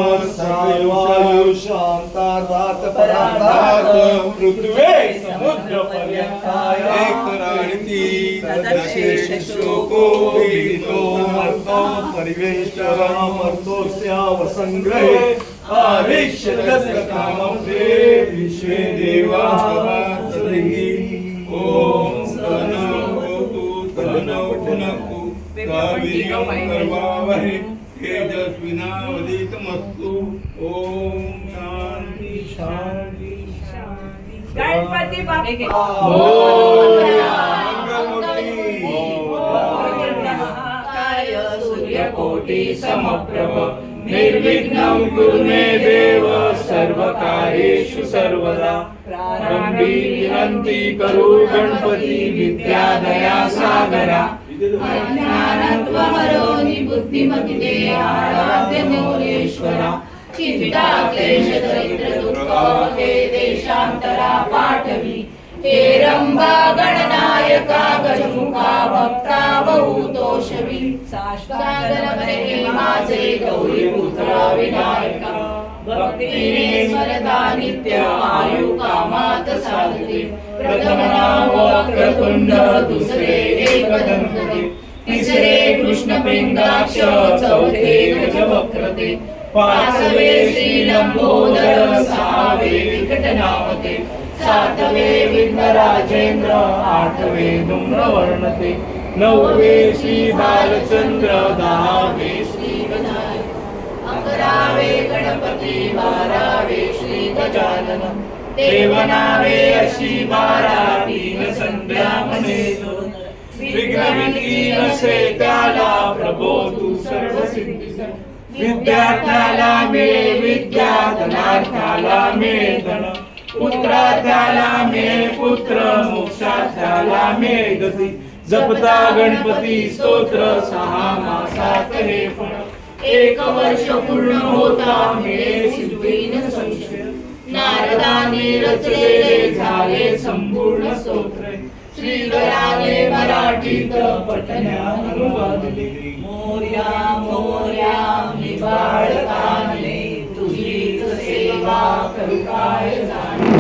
[SPEAKER 2] शांतात् परात् पृथ्वी समुद्र पर्यंताय एकराणि दशेष श्लोको विहितो मर्तो परिवेष्टरामर्तोऽस्यावसंग्रहे आविश्यतस्य कामं ते विश्वे देवाः सदैहि. ओम तनो भवतु तनो भुनक्तु वीर्यं करवावहै तेजस्विनावधीतमस्तु. ओम शांति शांति शांति.
[SPEAKER 4] गणपती बाप्पा
[SPEAKER 2] मोरया. मंगलमूर्ती
[SPEAKER 4] महाकाय सूर्य
[SPEAKER 8] सूर्यकोटि समप्रभ निर्विघ्नं कुरु मे देव सर्वकार्येषु सर्वदा रंबी विनंती करू गणपती विद्यादया सागरा
[SPEAKER 3] अज्ञानत्वहरो निबुद्धिमते आराध्य मोरेश्वरा चिंता क्लेश दरिद्र दुःख हे देशांतरा पाठवी हे रंभा गणनायका गजमुखा भक्ता बहुतोषवी साष्टांगनमने माझे गौरी पुत्र विनायका भक्तीने स्मरता नित्य आयु कामात साधते प्रथम नाम वक्रतुंड दुसरे एकदंत तिसरे कृष्ण पिंडाक्ष चौथे गजवक्रते पाचवे श्री लंबोदर सहावे विकटनामते सातवे विघ्नराजेंद्र आठवे धूम्रवर्णते नववे श्री बालचंद्र दहावे श्री विनायक अकरावे गणपती बारावे श्री गजानन देवनावे अशी बारा तीन संध्या म्हणे विघ्न नसे त्याला प्रभो तू सर्व सिद्धी विद्यार्थ्याला मिळे विद्या धनार्थ्याला मिळे धन पुत्रार्थ्याला मिळे पुत्र मोक्षार्थ्याला मिळे गती जपता गणपती स्तोत्र 6 मासात हे फळ 1 वर्ष पूर्ण होता मिळे सिद्धीन संशय नारदाने रचलेले झाले संपूर्ण स्तोत्र श्रीधराने मराठीत पठण्या अनुवादले मोर्या मोर्या मी बाळकाने तुझीच सेवा करू काय जाणे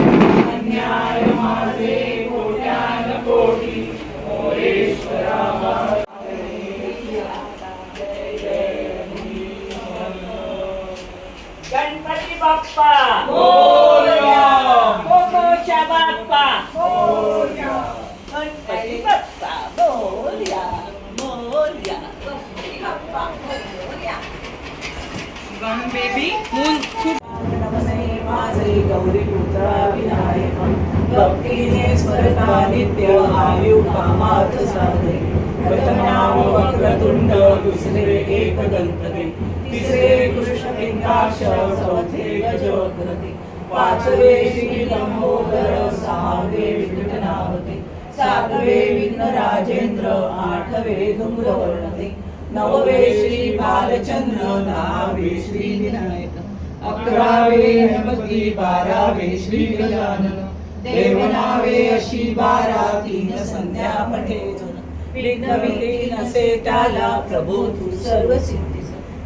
[SPEAKER 3] अन्याय माझे कोट्यान कोटी मोरेश्वरा
[SPEAKER 4] गणपती बाप्पा मोरया कोकोच्या बाप्पा मोरया गणपती बाप्पा मोरया मोरया गणपती बाप्पा मोरया गण बेबी नमस्ते माझे गौरी पुत्र विनायक भक्तीने स्मरता नित्य आयु कामात साधे प्रथम नाम वक्रतुंड दुसरे एकदंतते तिसरे कृष्ण पिंडाक्ष चौथे गजवक्रते पाचवे श्री लंबोदर सहावे विघ्ननामते सातवे विघ्नराजेंद्र आठवे धूम्रवर्णते नववे श्री बालचंद्र दहावे श्री विनायक अकरावे गणपती बारावे श्री गजानन देवनावे अशी बारा तीन संध्या पठे विघ्न विघ्न नसे त्याला प्रभो तू सर्व सिद्धी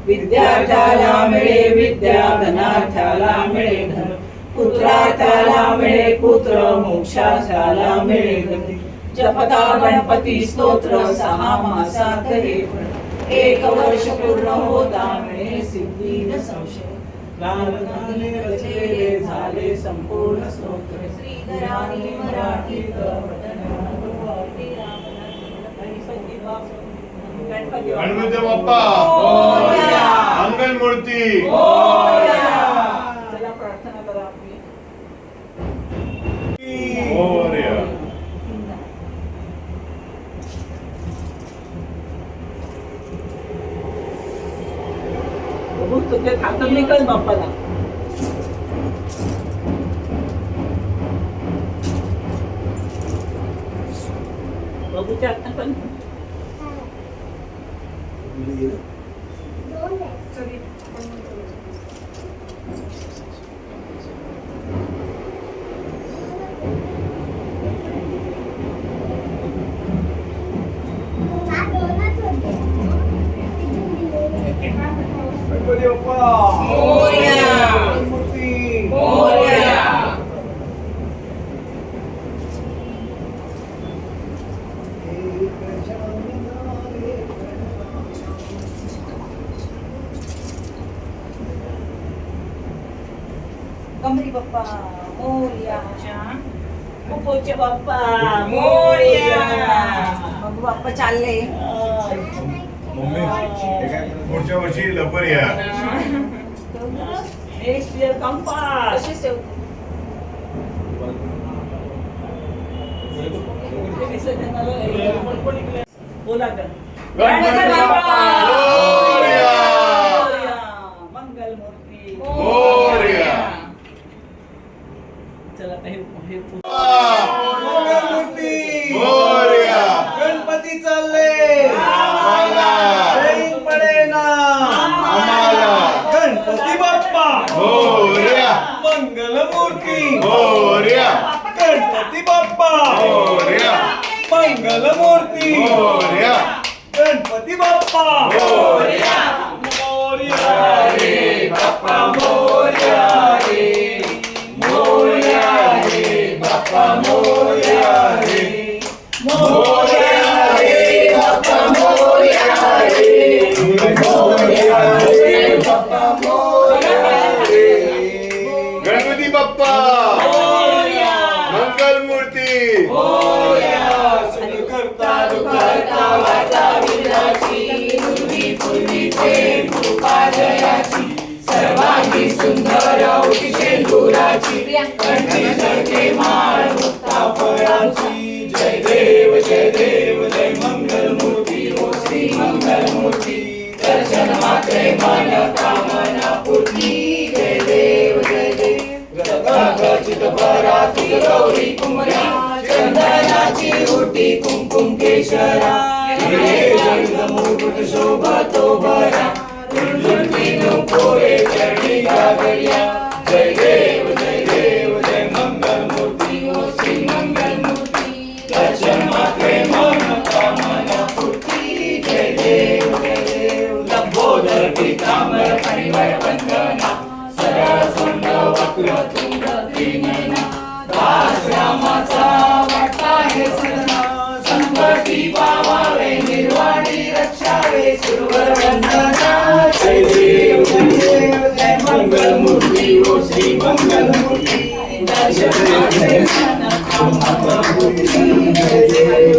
[SPEAKER 4] विद्यार्थ्याला मिळे विद्या धनार्थ्याला मिळे धन पुत्रार्थ्याला मिळे पुत्र मोक्षार्थ्याला मिळे गती जपता गणपती स्तोत्र 6 मासात हे फळ 1 वर्ष पूर्ण होता मिळे सिद्धी न संशय नारदाने रचलेले झाले संपूर्ण स्तोत्र श्रीधराने मराठीत पठण्या अनुवादले
[SPEAKER 9] गणपती बाप्पा मंगल मूर्ती
[SPEAKER 4] चला प्रार्थना करा आपली
[SPEAKER 9] मोरया
[SPEAKER 4] बघू तुझ्या खातर निकल बाप्पाला बघूच्या आता पण
[SPEAKER 2] गणपती बाप्पा
[SPEAKER 3] मोरया
[SPEAKER 2] मूर्ती
[SPEAKER 3] मोरया
[SPEAKER 4] गमरी बाप्पा मोरया कोकोचे बाप्पा
[SPEAKER 3] मोरया.
[SPEAKER 4] मग बाप्पा चालले
[SPEAKER 9] मम्मी हे काय पुढच्या वर्षी लवकर या
[SPEAKER 4] नेक्स्ट इयर कंपास
[SPEAKER 3] कशी सेव
[SPEAKER 4] बोला
[SPEAKER 9] गणपती बाप्पा मोरया
[SPEAKER 2] मंगलमूर्ती
[SPEAKER 9] मोरया
[SPEAKER 2] गणपती बाप्पा
[SPEAKER 9] मोरया
[SPEAKER 2] मंगलमूर्ती
[SPEAKER 9] मोरया
[SPEAKER 2] गणपती बाप्पा
[SPEAKER 9] मोरया
[SPEAKER 2] मोरया
[SPEAKER 8] रे बाप्पा मोरया रे मोरया रे बाप्पा मोरया रे मोरया रे बाप्पा मोरया रे मोरया रे बाप्पा मोरया रे
[SPEAKER 9] गणपती बाप्पा मंगलमूर्ती
[SPEAKER 2] करता
[SPEAKER 8] दुखता वाचा विराची पूर्वी पूर्वीचे कृपा जयाची सर्वांगी सुंदर शेंदुराची कंठी माळ मुक्ता फळाची जय देव जय मंगलमूर्ती ओ श्री मंगलमूर्ती दर्शन मात्रे मन कामना पूर्ती जय देव चित भरा तुझ गौरी कुमरा चंदनाची उटी कुंकुम केशरा मुकुट शोभतो भरा पोरे चरणी गागरिया जय देव जय मंगलमूर्ती ओ श्री मंगलमूर्ती दर्शन मात्रे मन कामना पूर्ती जय देव लंबोदर पीतांबर परिवर वंदना सरळ सोंड वक्र तुंग त्रिनयना दास रामाचा वाटता हे सदना संपत्ती पावावे निर्वाणी रक्षावे सुरवर वंदना जय देव जय मंगलमूर्ती ओ श्री मंगलमूर्ती दर्शन मात्रे मन कामना पूर्ती जय देव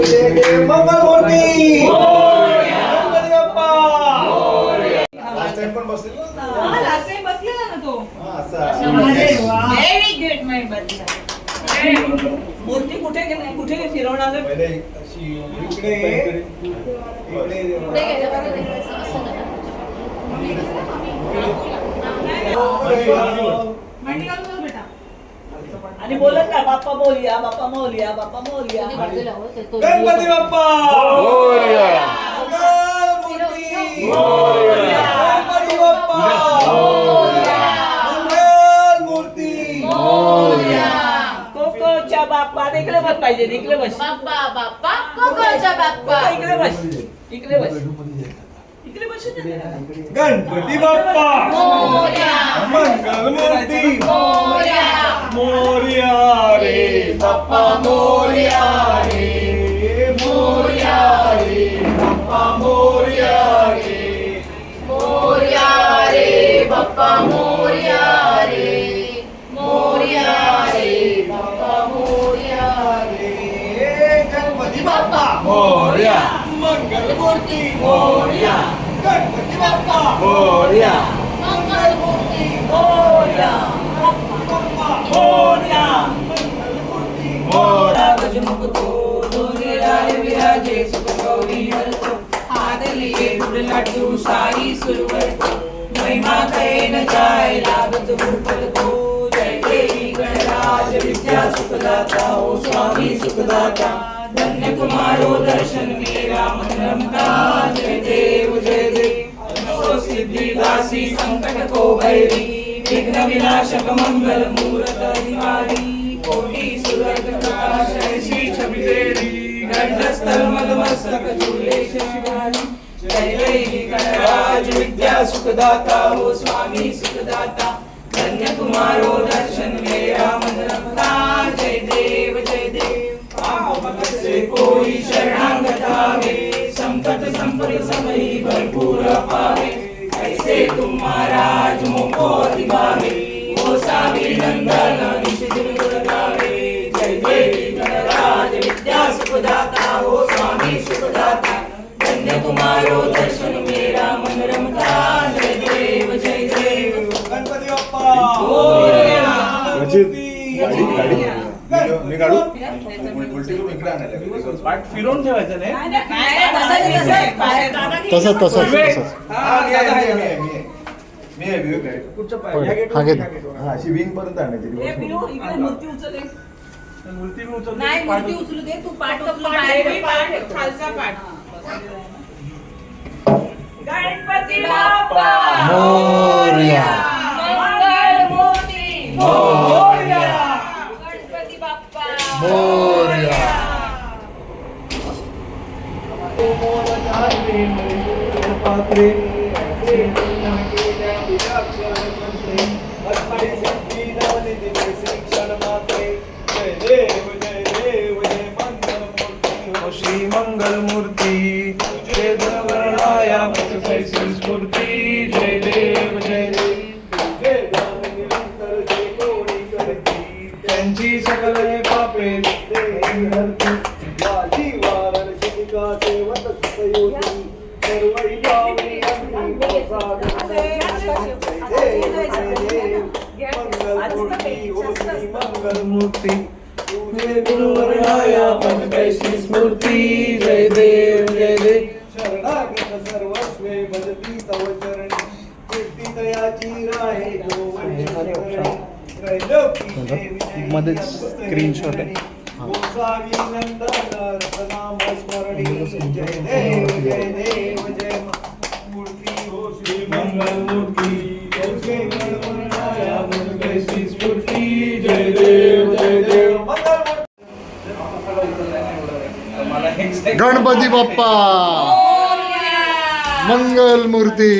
[SPEAKER 2] मंगलमूर्ती
[SPEAKER 8] मोरया
[SPEAKER 2] गणपती बाप्पा
[SPEAKER 9] लास्ट टाइम पण बसलेलो ना
[SPEAKER 3] हा, last time बसलेला ना तो.
[SPEAKER 9] हा, असा
[SPEAKER 3] अरे वा. Very good, my buddy.
[SPEAKER 4] मूर्ती कुठे फिरवणार
[SPEAKER 2] पहिले अशी इकडे इकडे
[SPEAKER 3] मांडी घालून बस बेटा.
[SPEAKER 4] आणि बोलत का बाप्पा मोरया बाप्पा मोरया बाप्पा मोरया
[SPEAKER 2] गणपती बाप्पा
[SPEAKER 9] मोरया
[SPEAKER 2] मंगलमूर्ती
[SPEAKER 8] मोरया
[SPEAKER 2] गणपती बाप्पा मंगलमूर्ती
[SPEAKER 8] मोरया
[SPEAKER 4] कोकोच्या बाप्पा इकडे बस पाहिजे इकडे बस
[SPEAKER 7] बाप्पा बाप्पा कोकोच्या बाप्पा
[SPEAKER 4] इकडे बस इकडे बस इकडे बस
[SPEAKER 2] गणपती बाप्पा
[SPEAKER 7] मोरया
[SPEAKER 2] मंगलमूर्ती
[SPEAKER 7] मोरया
[SPEAKER 2] मोरया रे
[SPEAKER 8] बाप्पा मोरया रे मोरया रे बाप्पा मोरया रे
[SPEAKER 7] मोरया रे बाप्पा मोरया रे मोरया रे बाप्पा मोरया
[SPEAKER 2] रे गणपती बाप्पा
[SPEAKER 8] मोरया
[SPEAKER 2] मंगलमूर्ती
[SPEAKER 8] मोरया
[SPEAKER 2] गणपती बाप्पा
[SPEAKER 8] मोरया
[SPEAKER 7] मंगलमूर्ती
[SPEAKER 4] मोरया मोरया
[SPEAKER 8] मोरया
[SPEAKER 4] गजमुखतो दोन्हीराय विराजे सुख गौरी हरतो हादलिये गुड लड्डू साई सुरवरतो महिमा कहे न जाय लागत भूपलतो जय देवी गणराज विद्या सुखदाता ओ स्वामी सुखदाता धन्य तुम्हारो दर्शन मेरा मन रमता जय देव नमो सिद्धि दासी संकट को भैरी विघ्न विनाशक मंगल मूरत निवारी कोटि सुरत प्रकाश ऐसी छवि तेरी गंडस्थल मदमस्तक झूले शिवारी जय देवी गणराज विद्या सुखदाता हो स्वामी सुखदाता धन्य तुम्हारो दर्शन मेरा मन रमता जय देव भगत से कोई शरणागत आवे संकट संपद समय भरपूर पावे ऐसे तुम महाराज मोको अतिभावे ओ सावी नंदन निज दिन गुण गावे जय देवी गणराज विद्या सुखदाता हो स्वामी सुखदाता धन्य तुम्हारो दर्शन मेरा मन रमता जय देव
[SPEAKER 2] गणपती बाप्पा
[SPEAKER 9] मी काढू उलटी करून इकडे आणायला
[SPEAKER 2] पाठ फिरवून ठेवायचं नाही
[SPEAKER 1] तसंच
[SPEAKER 9] मी आहे विवेक आहे.
[SPEAKER 2] कुठचं पाय?
[SPEAKER 1] होय.
[SPEAKER 2] या गेटवर,
[SPEAKER 1] हा, घेतो.
[SPEAKER 2] या गेटवर.
[SPEAKER 9] हा अशी विंग पर्यंत आणायची
[SPEAKER 4] मूर्ती उचलले
[SPEAKER 2] मूर्ती बी उचलते,
[SPEAKER 3] नाही,
[SPEAKER 2] पाठ
[SPEAKER 3] मूर्ती
[SPEAKER 2] उचलते.
[SPEAKER 3] उचलू दे, तू पाठ उचलू, heavy पाठ, खालचा पाठ.
[SPEAKER 4] गणपती बाप्पा
[SPEAKER 1] मोरया
[SPEAKER 4] मंगल
[SPEAKER 2] पात्रे श्री मंगल मूर्ती जय देवराया स्फूर्ती जय देव जय देव त्यांची सकल पापे मंगलमूर्ती स्मृती जय देव जय देव शरणागत सर्वस्वे भजती तव चरणी कीर्ती दयाची राहे
[SPEAKER 8] मध्येच स्क्रीनशॉट आहे.
[SPEAKER 2] गोसावी नंदन रसनाम स्मरणी जय देव जय देव जय मूर्ती हो श्री मंगल मूर्ती जय गणपतीया मंगलची स्फूर्ती जय देव जय देव
[SPEAKER 1] गणपती बाप्पा मंगल मूर्ती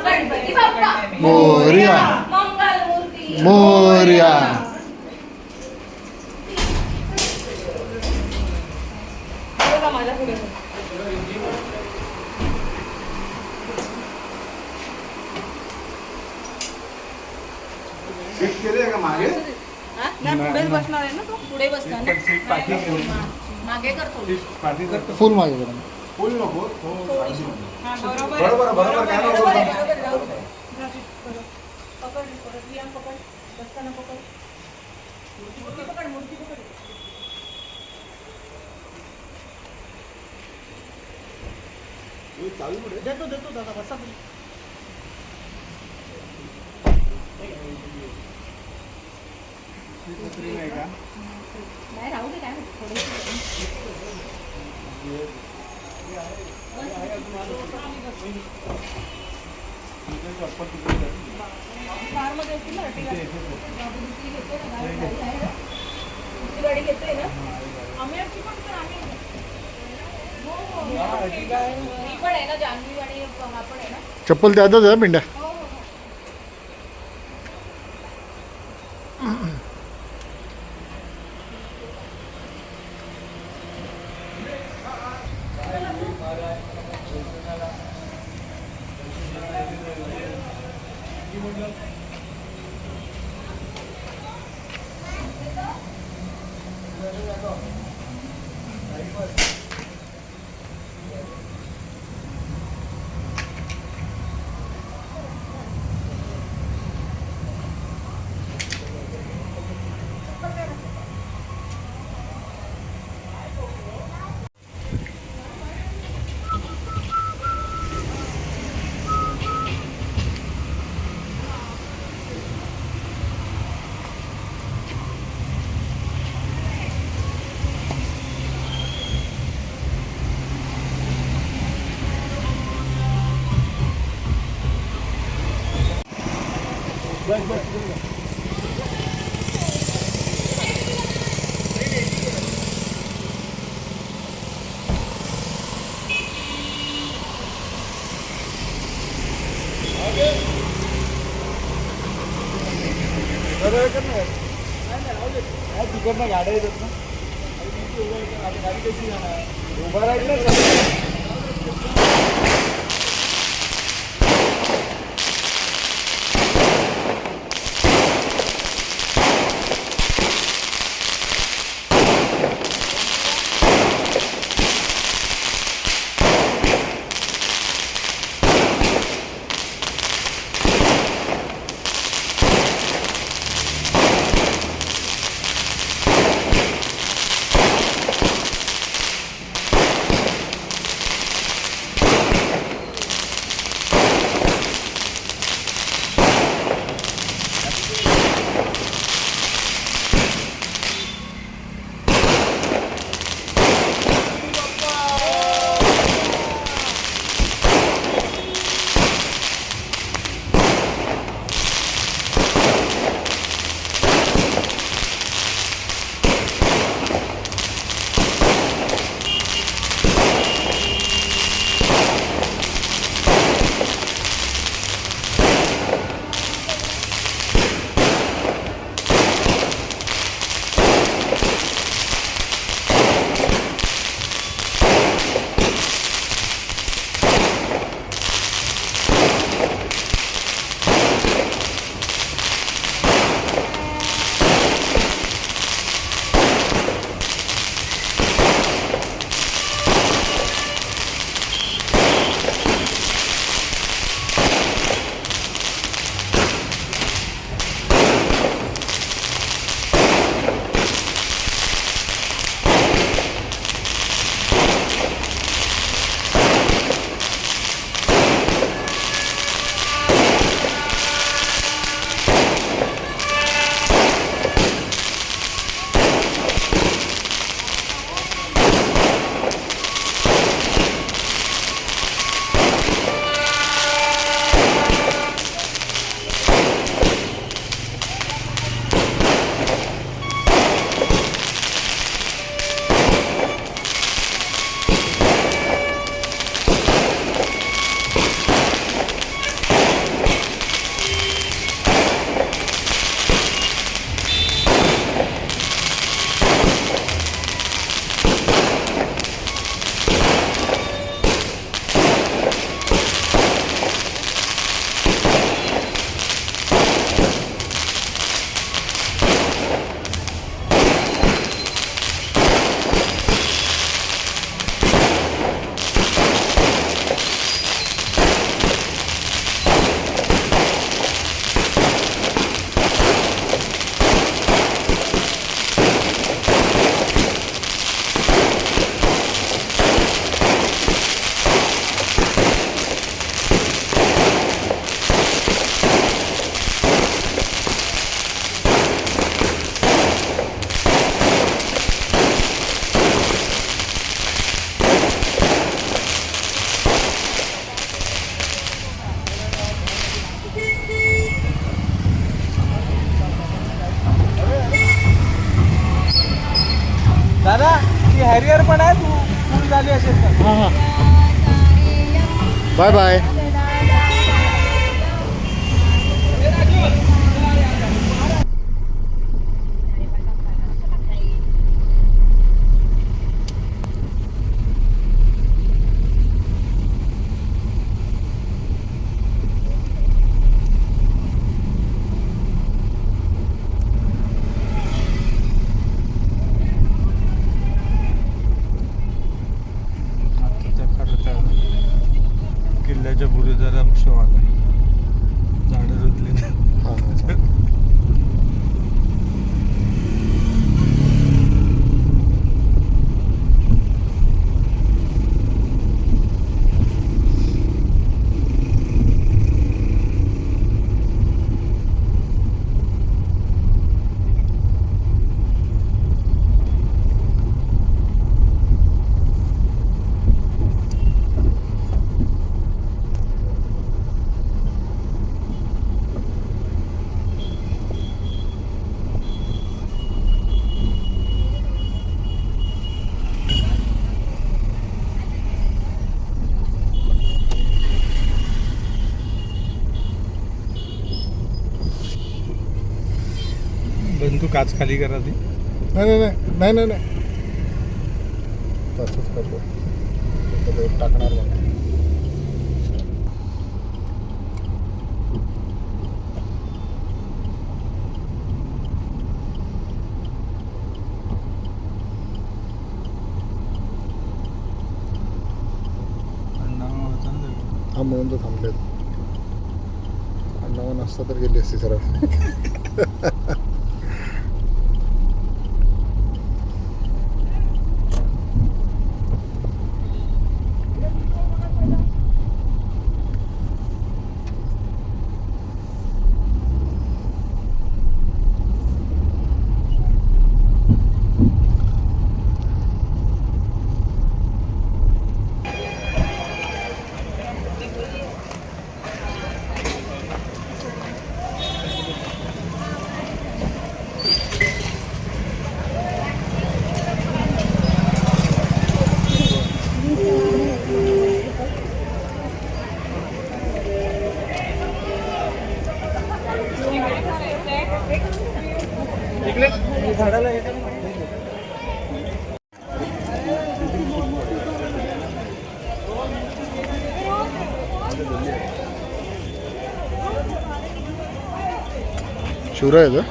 [SPEAKER 7] गणपती बाप्पा
[SPEAKER 1] मोरया
[SPEAKER 7] मंगलमूर्ती
[SPEAKER 1] मोरया.
[SPEAKER 3] पुढे बसणार आहे ना तो पुढे बसणार ना
[SPEAKER 7] मागे करतो
[SPEAKER 1] फुल मागे बघा.
[SPEAKER 8] फुल नको
[SPEAKER 3] हा, बरोबर
[SPEAKER 8] बरोबर बरोबर काय नको
[SPEAKER 3] बरोबर आहे, बरोबर आहे, जाऊ दे. पकड पकड रिया पकड बसताना पकड मूर्ती पकड मूर्ती पकड देतो देतो दादा बसा तुम्ही. नाही राहू दे काय कारमध्ये असतील ना गाडी घेतोय ना आम्ही आमची पण आम्ही ही पण आहे ना जान्हवी आणि हा पण आहे ना
[SPEAKER 1] चप्पल त्यातच आहे पिंड्या.
[SPEAKER 3] हो हो
[SPEAKER 8] तिकडनं गाड्या येतात ना गाडी कशी जाणार उभा राहिलं पण आहे तू फुल झाली असेल तर.
[SPEAKER 1] हां हां बाय बाय.
[SPEAKER 8] किल्ल्याच्या पुढे जरा शो आला झाडं रुतली ना.
[SPEAKER 1] हां हां
[SPEAKER 8] बंधू काच खाली करा ती.
[SPEAKER 1] नाही नाही नाही नाही नाही तसंच करतो ते टाकणार बघा. हा म्हणून तो थांबलेत. अण्णावा नसता तर गेली असती सरळ.
[SPEAKER 8] झाडाला
[SPEAKER 1] शिवराज आहे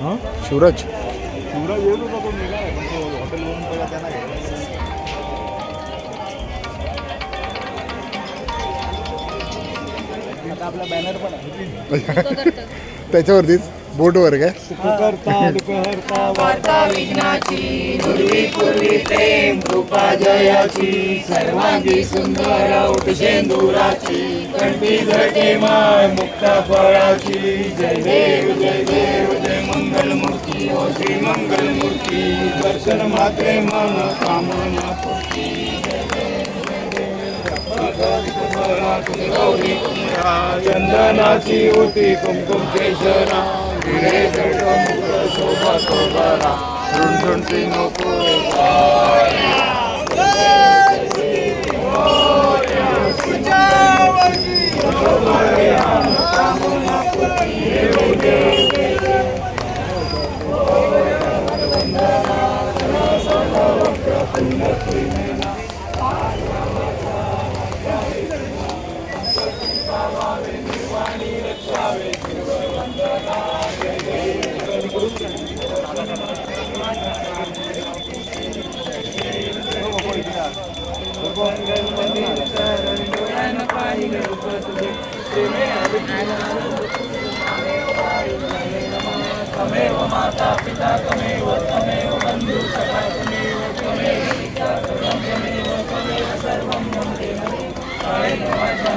[SPEAKER 8] हां
[SPEAKER 1] शिवराज.
[SPEAKER 8] शिवराज येत होता तो निघाला पण तो हॉटेलवरून पहिला त्यांना घ्यायला. आता आपला बॅनर पण आहे
[SPEAKER 1] त्याच्यावरतीच बोटवर काय.
[SPEAKER 8] सुखकर्ता दुःखहर्ता वार्ता
[SPEAKER 3] विघ्नाची पूर्वी पूर्वी प्रेम कृपा जयाची सर्वांगी सुंदर उठशेंदुराची कंठी झटे माय मुक्ता फळाची. जय देव जय मंगल मूर्ती ओ श्री मंगल मूर्ती दर्शन मात्रे मन कामना पूर्ती. चंदनाची होती कुमकुम केशरा विरे मुख शोभा शोभरा झुणझुणती नको तमेव माता पिता तमेव तमेव बंधु सखा तमेव तमेव पिता तमेव तमेव सर्वं मम कायेन वाचा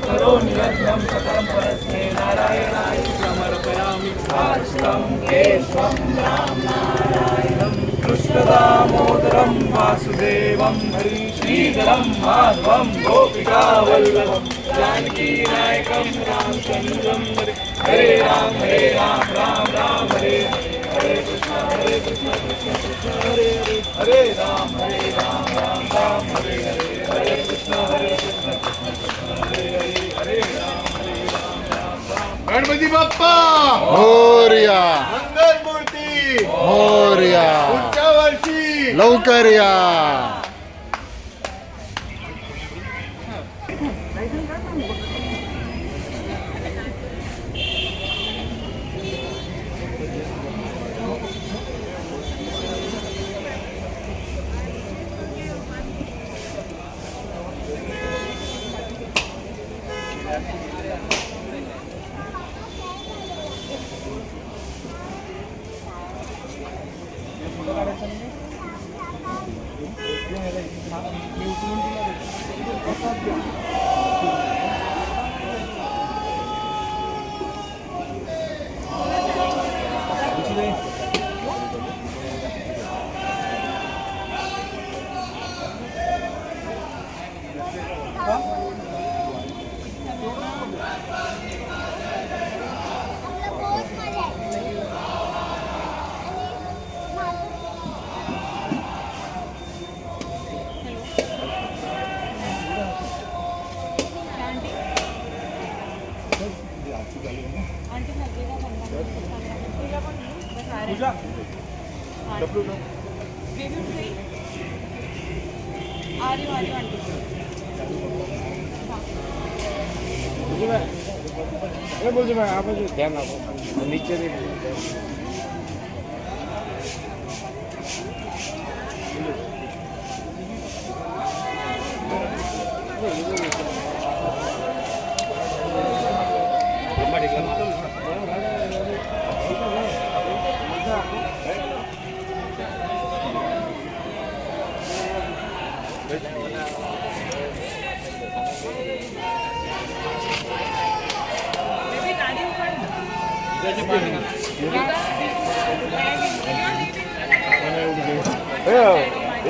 [SPEAKER 3] करोमि यज्ञं सकलं परस्मै नारायणाय समर्पयामि साष्टं केशवं राम नारायणं कृष्णदामोदरं वासुदेवं हरि श्रीधरं माधवं गोपिकावल्लभं जानकी नायकं रामचन्द्रं हरे राम राम राम हरे
[SPEAKER 9] गणपती बाप्पा
[SPEAKER 1] मोरया,
[SPEAKER 9] मंगल मूर्ती
[SPEAKER 1] मोरया,
[SPEAKER 9] पुढच्या वर्षी
[SPEAKER 1] लवकर या.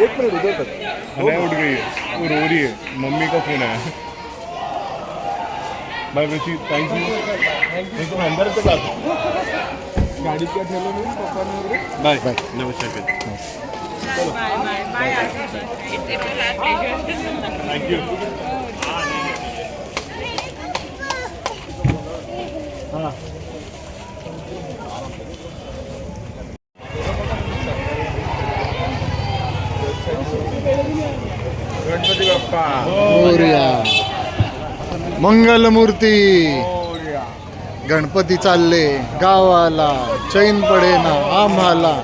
[SPEAKER 9] एक मिनट उधर तक नहीं उठ गई है, वो रो रही है, मम्मी का फोन है. बाय बच्ची, थैंक यू. तुम अंदर तक आ गाड़ी क्या ठेलो में पापा ने वगैरह. बाय बाय, नमस्कार. Thank you. हाँ गणपती बाप्पा
[SPEAKER 1] मोरया, मंगलमूर्ती. गणपती चालले गावाला, चैन पडे ना आम्हाला.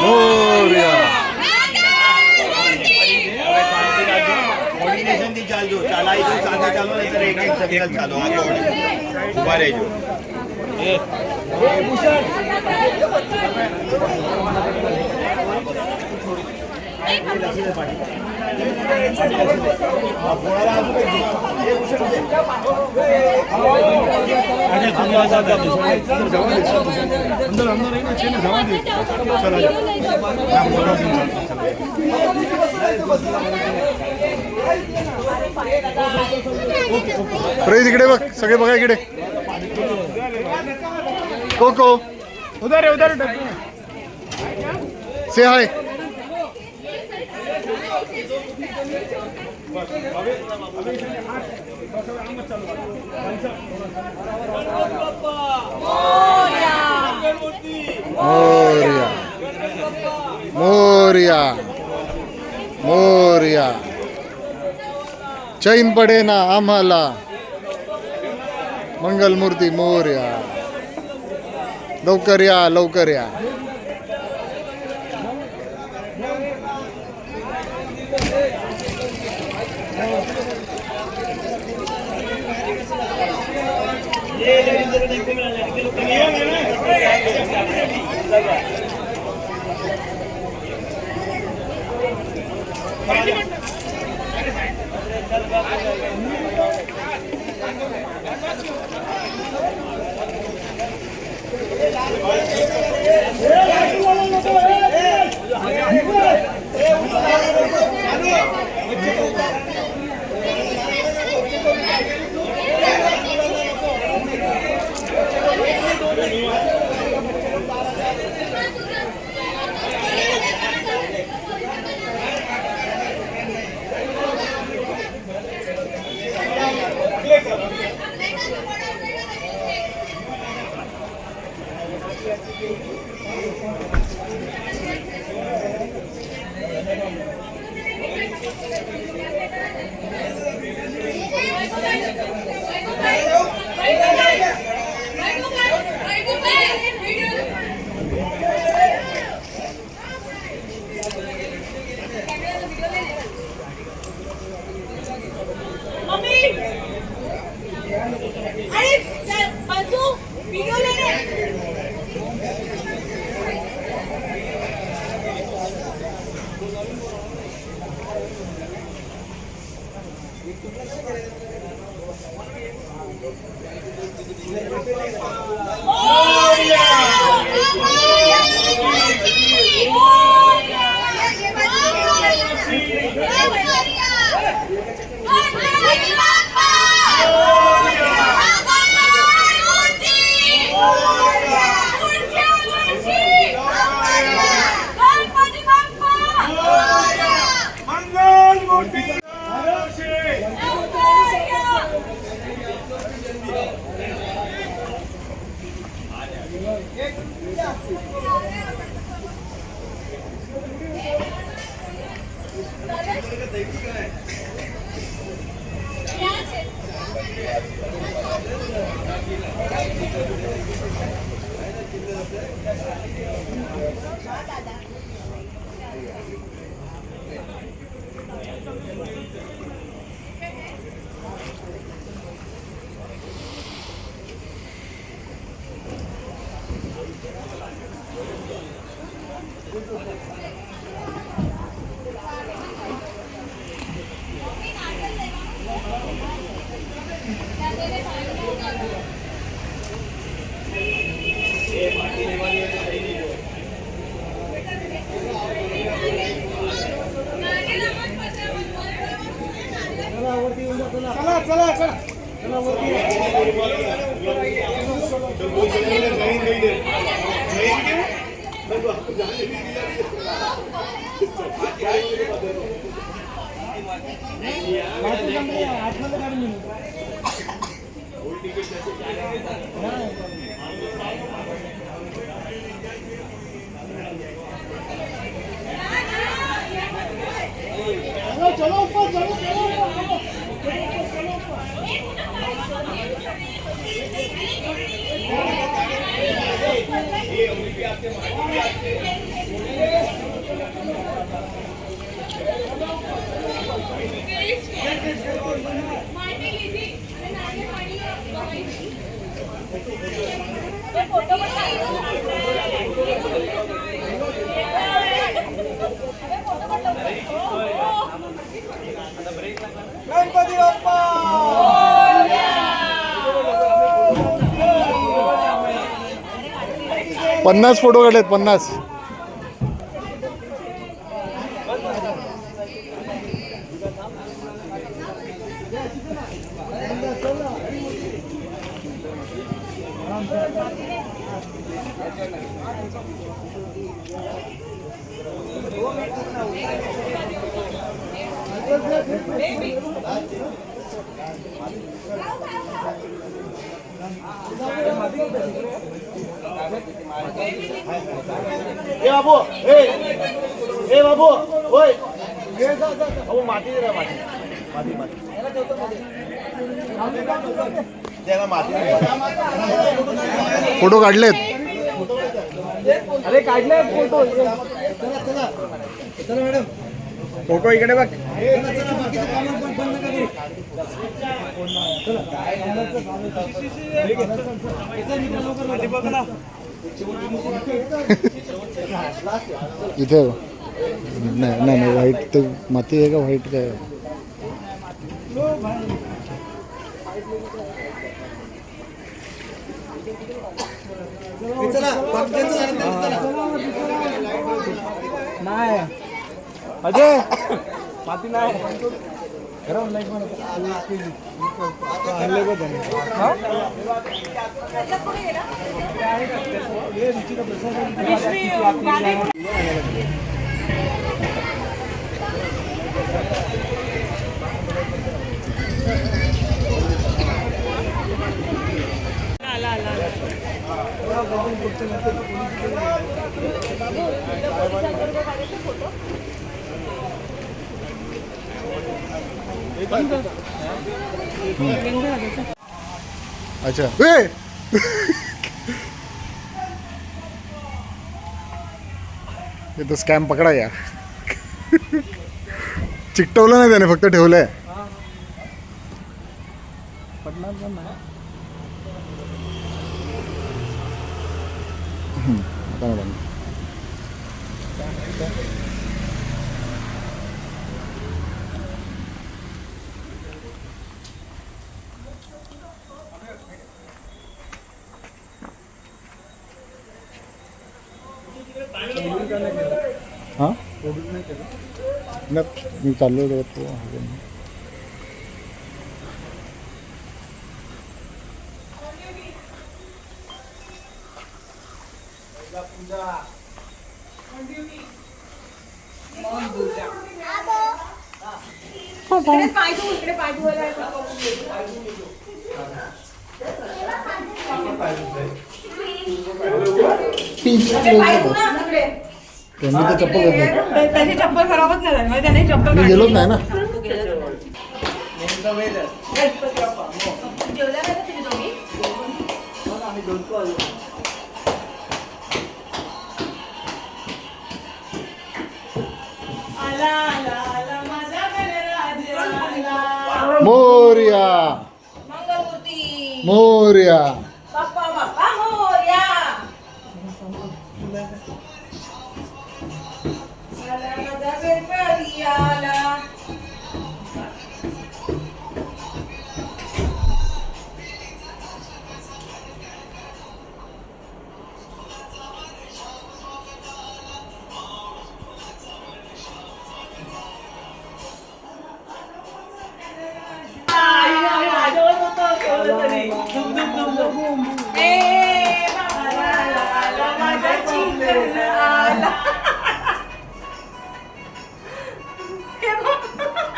[SPEAKER 1] मोरया.
[SPEAKER 2] कोऑर्डिनेशन थी चालू चलाई जो साथ चालू नहीं तो एक एक सर्कल चालू आगे ऊपर है जो
[SPEAKER 1] प्रेज इकडे बघ, सगळे बघा इकडे. कोको
[SPEAKER 9] उधर उधर
[SPEAKER 1] से हाय. मोरया, मोरया, मोरया. चैन पडे ना आम्हाला. मंगलमूर्ती मोरया. लवकर या, लवकर या.
[SPEAKER 2] गणपती बाप्पा
[SPEAKER 1] 50 फोटो काढलेत 50.
[SPEAKER 2] ए बाबू ए बाबू होय अहो माती दे ना माती माती माती त्याला माती
[SPEAKER 1] फोटो काढलेत.
[SPEAKER 2] अरे काढले फोटो चला मॅडम फोटो इकडे बघ
[SPEAKER 1] इथे नाही नाही व्हाईट ते माती आहे का व्हाईट काय
[SPEAKER 2] नाही अजय माती नाही
[SPEAKER 1] अच्छा तो स्कॅम पकडा या चिकटवलं नाही त्याने फक्त ठेवलंय. आता नाही बनणार. मी चाललो होतो
[SPEAKER 3] इकडे पाय धुवू, इकडे पाय धुवायला आहे का? इकडे पाय धुवू ना तिकडे.
[SPEAKER 1] त्यांनी तर चप्पल घातली.
[SPEAKER 3] त्याची चप्पल खराबच नाही झाली, म्हणजे त्याने चप्पल
[SPEAKER 1] मी गेलोच नाही ना.
[SPEAKER 3] जेवल्या नाही का तुम्ही दोघी? आला आला आला माझा गणराज आला.
[SPEAKER 1] मोरया
[SPEAKER 3] मंगलमूर्ती
[SPEAKER 1] मोरया.
[SPEAKER 3] बाप्पा बाप्पा मोरया. आला माझा गणपती आला.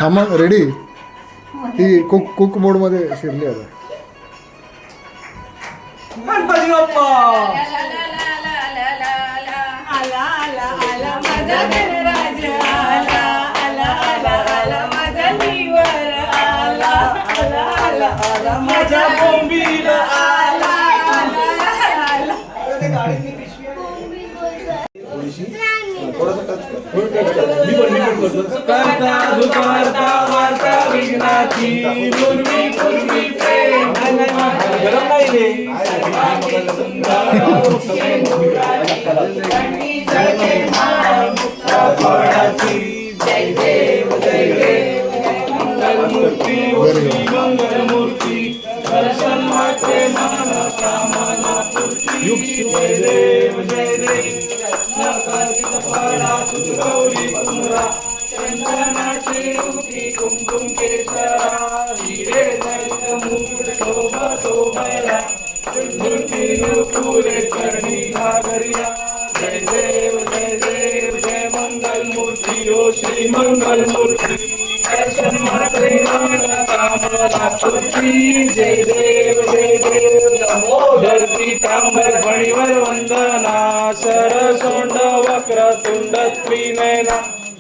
[SPEAKER 1] हा मग रेडी. ती कुक मोड मध्ये शिरली आता.
[SPEAKER 2] गणपती बाप्पा
[SPEAKER 3] आला आला आला माझा गणराज आला. आला आला आला माझा निवर आला. आला आला आला माझा बोंबील आला. आला आला.
[SPEAKER 2] ते गाडीतली पिशवी आहे. थोडंसं टच कर. मी पण करतो.
[SPEAKER 8] करता दुपारता वार्ता विघ्नाची पूर्वी पूर्वी प्रेम
[SPEAKER 2] गरम नाही रे.
[SPEAKER 8] जय देव जय देव मंगलमूर्ती ओ श्री मंगलमूर्ती दर्शन मात्रे मान कामना पूर्ती जय देव जय देव नकाशित फळा सुगौरी कुमरा चंदनाची रुपी कुमकुम केसरा हिरे जैत मुकुट शोभा शोभया झुंझुंटी नुपुरे चरणी घागरिया जय देव जय मंगलमूर्ती ओ श्री मंगलमूर्ती दर्शन मात्रे मान कामना पूर्ती जय देव दामोदर पीतांबर फणीवर वंदना सरसोंड वक्रतुंड त्रिनयना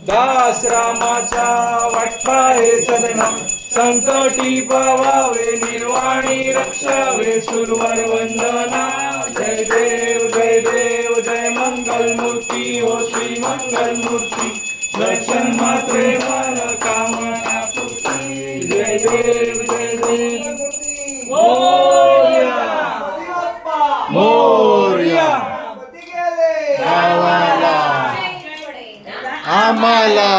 [SPEAKER 8] दास रामाच्या वाटपाहे सदना संकटी पवावे निर्वाणी रक्षावे सुरवर वंदना जय देव जय मंगलमूर्ती ओ श्री मंगलमूर्ती दर्शन मात्रे मन कामना पूर्ती जय देव मोरया मोरया
[SPEAKER 1] गावाला आम्हाला